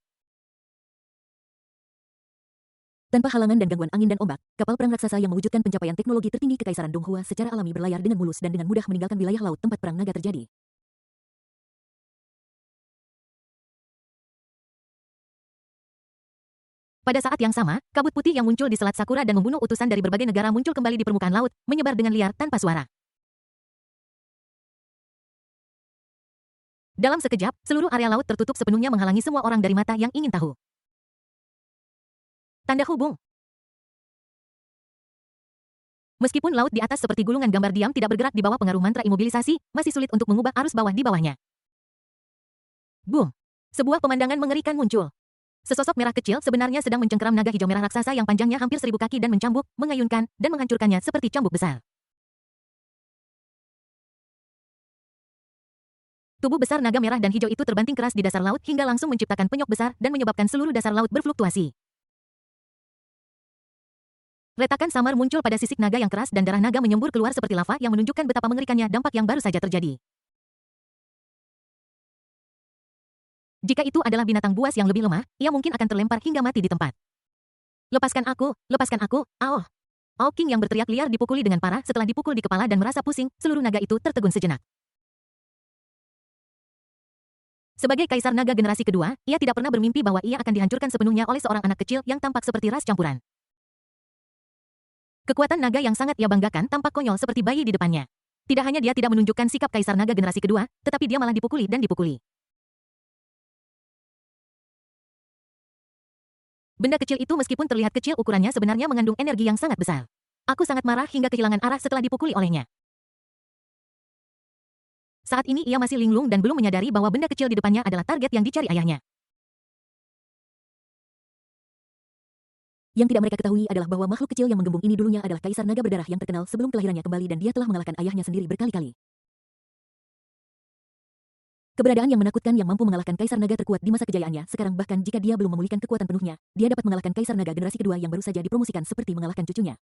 Tanpa halangan dan gangguan angin dan ombak, kapal perang raksasa yang mewujudkan pencapaian teknologi tertinggi Kekaisaran Donghua secara alami berlayar dengan mulus dan dengan mudah meninggalkan wilayah laut tempat perang naga terjadi. Pada saat yang sama, kabut putih yang muncul di Selat Sakura dan membunuh utusan dari berbagai negara muncul kembali di permukaan laut, menyebar dengan liar tanpa suara. Dalam sekejap, seluruh area laut tertutup sepenuhnya menghalangi semua orang dari mata yang ingin tahu. Tanda hubung. Meskipun laut di atas seperti gulungan gambar diam tidak bergerak di bawah pengaruh mantra imobilisasi, masih sulit untuk mengubah arus bawah di bawahnya. Boom! Sebuah pemandangan mengerikan muncul. Sesosok merah kecil sebenarnya sedang mencengkeram naga hijau merah raksasa yang panjangnya hampir 1000 kaki dan mencambuk, mengayunkan, dan menghancurkannya seperti cambuk besar. Tubuh besar naga merah dan hijau itu terbanting keras di dasar laut hingga langsung menciptakan penyok besar dan menyebabkan seluruh dasar laut berfluktuasi. Retakan samar muncul pada sisik naga yang keras dan darah naga menyembur keluar seperti lava yang menunjukkan betapa mengerikannya dampak yang baru saja terjadi. Jika itu adalah binatang buas yang lebih lemah, ia mungkin akan terlempar hingga mati di tempat. Lepaskan aku, aoh. Ao King yang berteriak liar dipukuli dengan parah setelah dipukul di kepala dan merasa pusing, seluruh naga itu tertegun sejenak. Sebagai kaisar naga generasi kedua, ia tidak pernah bermimpi bahwa ia akan dihancurkan sepenuhnya oleh seorang anak kecil yang tampak seperti ras campuran. Kekuatan naga yang sangat ia banggakan tampak konyol seperti bayi di depannya. Tidak hanya dia tidak menunjukkan sikap kaisar naga generasi kedua, tetapi dia malah dipukuli dan dipukuli. Benda kecil itu meskipun terlihat kecil ukurannya sebenarnya mengandung energi yang sangat besar. Aku sangat marah hingga kehilangan arah setelah dipukuli olehnya. Saat ini ia masih linglung dan belum menyadari bahwa benda kecil di depannya adalah target yang dicari ayahnya. Yang tidak mereka ketahui adalah bahwa makhluk kecil yang menggembung ini dulunya adalah kaisar naga berdarah yang terkenal sebelum kelahirannya kembali dan dia telah mengalahkan ayahnya sendiri berkali-kali. Keberadaan yang menakutkan yang mampu mengalahkan kaisar naga terkuat di masa kejayaannya, sekarang bahkan jika dia belum memulihkan kekuatan penuhnya, dia dapat mengalahkan kaisar naga generasi kedua yang baru saja dipromosikan seperti mengalahkan cucunya.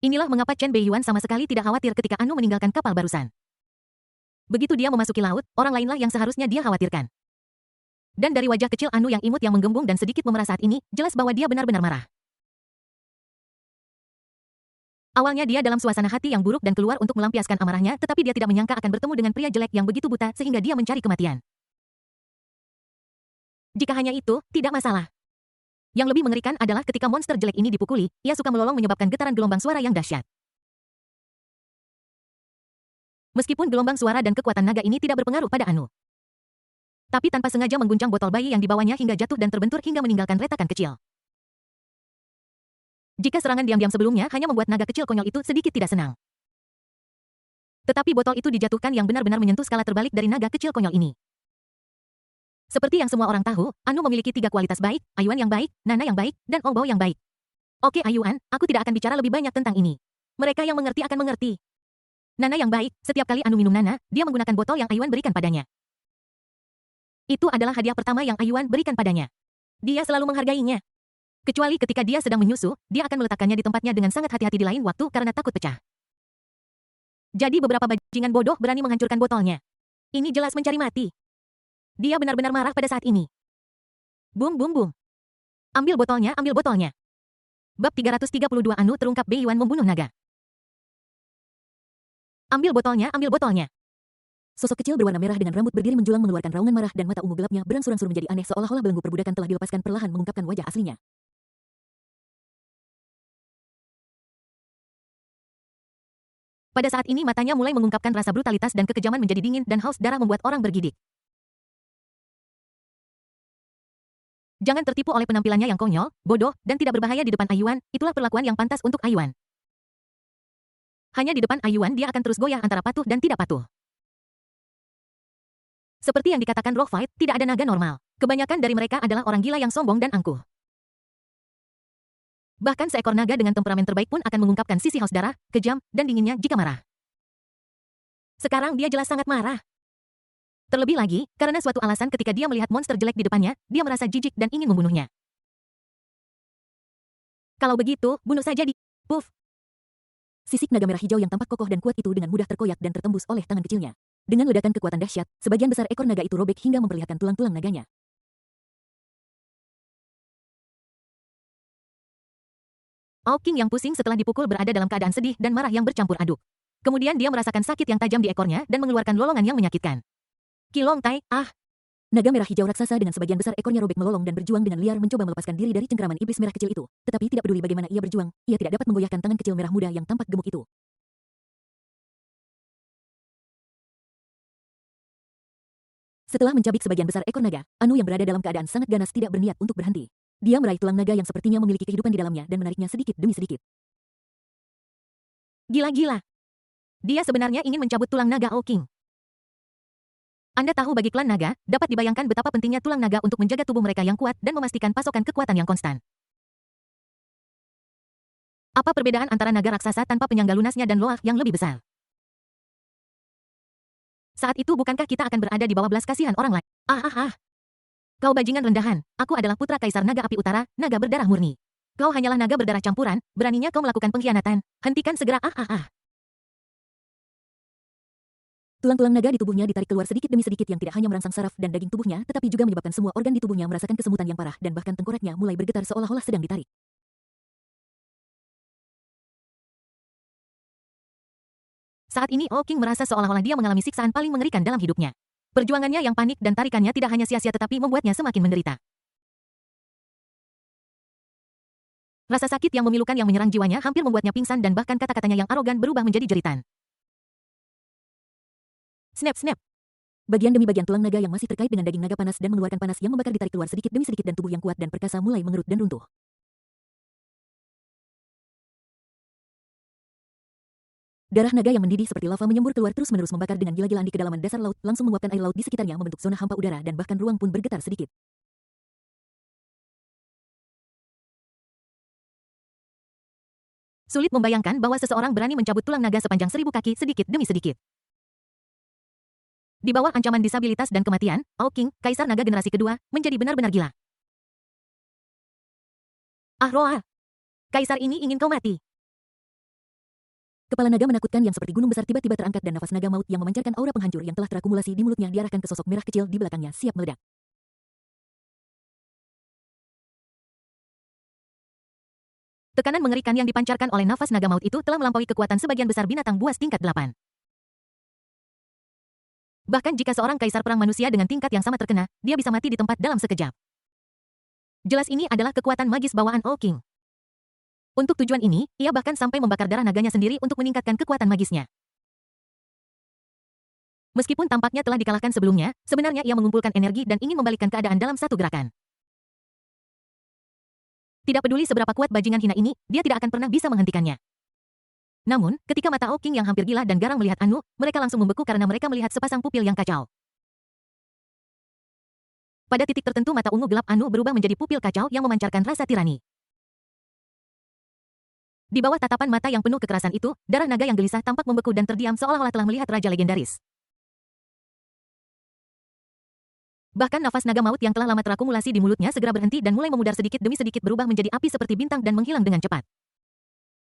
Inilah mengapa Chen Beiyuan sama sekali tidak khawatir ketika Anu meninggalkan kapal barusan. Begitu dia memasuki laut, orang lainlah yang seharusnya dia khawatirkan. Dan dari wajah kecil Anu yang imut yang menggembung dan sedikit memerah saat ini, jelas bahwa dia benar-benar marah. Awalnya dia dalam suasana hati yang buruk dan keluar untuk melampiaskan amarahnya, tetapi dia tidak menyangka akan bertemu dengan pria jelek yang begitu buta sehingga dia mencari kematian. Jika hanya itu, tidak masalah. Yang lebih mengerikan adalah ketika monster jelek ini dipukuli, ia suka melolong menyebabkan getaran gelombang suara yang dahsyat. Meskipun gelombang suara dan kekuatan naga ini tidak berpengaruh pada Anu, tapi tanpa sengaja mengguncang botol bayi yang dibawanya hingga jatuh dan terbentur hingga meninggalkan retakan kecil. Jika serangan diam-diam sebelumnya hanya membuat naga kecil konyol itu sedikit tidak senang. Tetapi botol itu dijatuhkan yang benar-benar menyentuh skala terbalik dari naga kecil konyol ini. Seperti yang semua orang tahu, Anu memiliki 3 kualitas baik, Ayuan yang baik, Nana yang baik, dan Ongbao yang baik. Oke Ayuan, aku tidak akan bicara lebih banyak tentang ini. Mereka yang mengerti akan mengerti. Nana yang baik, setiap kali Anu minum Nana, dia menggunakan botol yang Ayuan berikan padanya. Itu adalah hadiah pertama yang Ayuan berikan padanya. Dia selalu menghargainya. Kecuali ketika dia sedang menyusu, dia akan meletakkannya di tempatnya dengan sangat hati-hati di lain waktu karena takut pecah. Jadi beberapa bajingan bodoh berani menghancurkan botolnya. Ini jelas mencari mati. Dia benar-benar marah pada saat ini. Bum bum bum. Ambil botolnya, ambil botolnya. Bab 332 Anu terungkap Beiyuan membunuh naga. Ambil botolnya, ambil botolnya. Sosok kecil berwarna merah dengan rambut berdiri menjulang mengeluarkan raungan marah dan mata ungu gelapnya berangsur-angsur menjadi aneh seolah-olah belenggu perbudakan telah dilepaskan perlahan mengungkapkan wajah aslinya. Pada saat ini matanya mulai mengungkapkan rasa brutalitas dan kekejaman menjadi dingin dan haus darah membuat orang bergidik. Jangan tertipu oleh penampilannya yang konyol, bodoh, dan tidak berbahaya di depan Ayuan, itulah perlakuan yang pantas untuk Ayuan. Hanya di depan Ayuan dia akan terus goyah antara patuh dan tidak patuh. Seperti yang dikatakan Rock Fight, tidak ada naga normal. Kebanyakan dari mereka adalah orang gila yang sombong dan angkuh. Bahkan seekor naga dengan temperamen terbaik pun akan mengungkapkan sisi haus darah, kejam, dan dinginnya jika marah. Sekarang dia jelas sangat marah. Terlebih lagi, karena suatu alasan ketika dia melihat monster jelek di depannya, dia merasa jijik dan ingin membunuhnya. Kalau begitu, bunuh saja dia. Puff. Sisik naga merah hijau yang tampak kokoh dan kuat itu dengan mudah terkoyak dan tertembus oleh tangan kecilnya. Dengan ledakan kekuatan dahsyat, sebagian besar ekor naga itu robek hingga memperlihatkan tulang-tulang naganya. King yang pusing setelah dipukul berada dalam keadaan sedih dan marah yang bercampur aduk. Kemudian dia merasakan sakit yang tajam di ekornya dan mengeluarkan lolongan yang menyakitkan. Kilong Tai, ah! Naga merah hijau raksasa dengan sebagian besar ekornya robek melolong dan berjuang dengan liar mencoba melepaskan diri dari cengkeraman iblis merah kecil itu. Tetapi tidak peduli bagaimana ia berjuang, ia tidak dapat menggoyahkan tangan kecil merah muda yang tampak gemuk itu. Setelah mencabik sebagian besar ekor naga, Anu yang berada dalam keadaan sangat ganas tidak berniat untuk berhenti. Dia meraih tulang naga yang sepertinya memiliki kehidupan di dalamnya dan menariknya sedikit demi sedikit. Gila-gila. Dia sebenarnya ingin mencabut tulang naga King. Anda tahu bagi klan naga, dapat dibayangkan betapa pentingnya tulang naga untuk menjaga tubuh mereka yang kuat dan memastikan pasokan kekuatan yang konstan. Apa perbedaan antara naga raksasa tanpa penyangga lunasnya dan loah yang lebih besar? Saat itu bukankah kita akan berada di bawah belas kasihan orang lain? Kau bajingan rendahan, aku adalah putra Kaisar Naga Api Utara, naga berdarah murni. Kau hanyalah naga berdarah campuran, beraninya kau melakukan pengkhianatan. Hentikan segera, Tulang-tulang naga di tubuhnya ditarik keluar sedikit demi sedikit yang tidak hanya merangsang saraf dan daging tubuhnya, tetapi juga menyebabkan semua organ di tubuhnya merasakan kesemutan yang parah dan bahkan tengkoraknya mulai bergetar seolah-olah sedang ditarik. Saat ini King merasa seolah-olah dia mengalami siksaan paling mengerikan dalam hidupnya. Perjuangannya yang panik dan tarikannya tidak hanya sia-sia tetapi membuatnya semakin menderita. Rasa sakit yang memilukan yang menyerang jiwanya hampir membuatnya pingsan dan bahkan kata-katanya yang arogan berubah menjadi jeritan. Snap-snap. Bagian demi bagian tulang naga yang masih terkait dengan daging naga panas dan mengeluarkan panas yang membakar ditarik keluar sedikit demi sedikit dan tubuh yang kuat dan perkasa mulai mengerut dan runtuh. Darah naga yang mendidih seperti lava menyembur keluar terus-menerus membakar dengan gila-gilaan di kedalaman dasar laut, langsung menguapkan air laut di sekitarnya membentuk zona hampa udara dan bahkan ruang pun bergetar sedikit. Sulit membayangkan bahwa seseorang berani mencabut tulang naga sepanjang 1000 kaki sedikit demi sedikit. Di bawah ancaman disabilitas dan kematian, King, Kaisar Naga generasi kedua, menjadi benar-benar gila. Roa! Kaisar ini ingin kau mati. Kepala naga menakutkan yang seperti gunung besar tiba-tiba terangkat dan nafas naga maut yang memancarkan aura penghancur yang telah terakumulasi di mulutnya diarahkan ke sosok merah kecil di belakangnya siap meledak. Tekanan mengerikan yang dipancarkan oleh nafas naga maut itu telah melampaui kekuatan sebagian besar binatang buas tingkat 8. Bahkan jika seorang kaisar perang manusia dengan tingkat yang sama terkena, dia bisa mati di tempat dalam sekejap. Jelas ini adalah kekuatan magis bawaan King. Untuk tujuan ini, ia bahkan sampai membakar darah naganya sendiri untuk meningkatkan kekuatan magisnya. Meskipun tampaknya telah dikalahkan sebelumnya, sebenarnya ia mengumpulkan energi dan ingin membalikkan keadaan dalam satu gerakan. Tidak peduli seberapa kuat bajingan hina ini, dia tidak akan pernah bisa menghentikannya. Namun, ketika mata King yang hampir gila dan garang melihat Anu, mereka langsung membeku karena mereka melihat sepasang pupil yang kacau. Pada titik tertentu mata ungu gelap Anu berubah menjadi pupil kacau yang memancarkan rasa tirani. Di bawah tatapan mata yang penuh kekerasan itu, darah naga yang gelisah tampak membeku dan terdiam seolah-olah telah melihat raja legendaris. Bahkan nafas naga maut yang telah lama terakumulasi di mulutnya segera berhenti dan mulai memudar sedikit demi sedikit berubah menjadi api seperti bintang dan menghilang dengan cepat.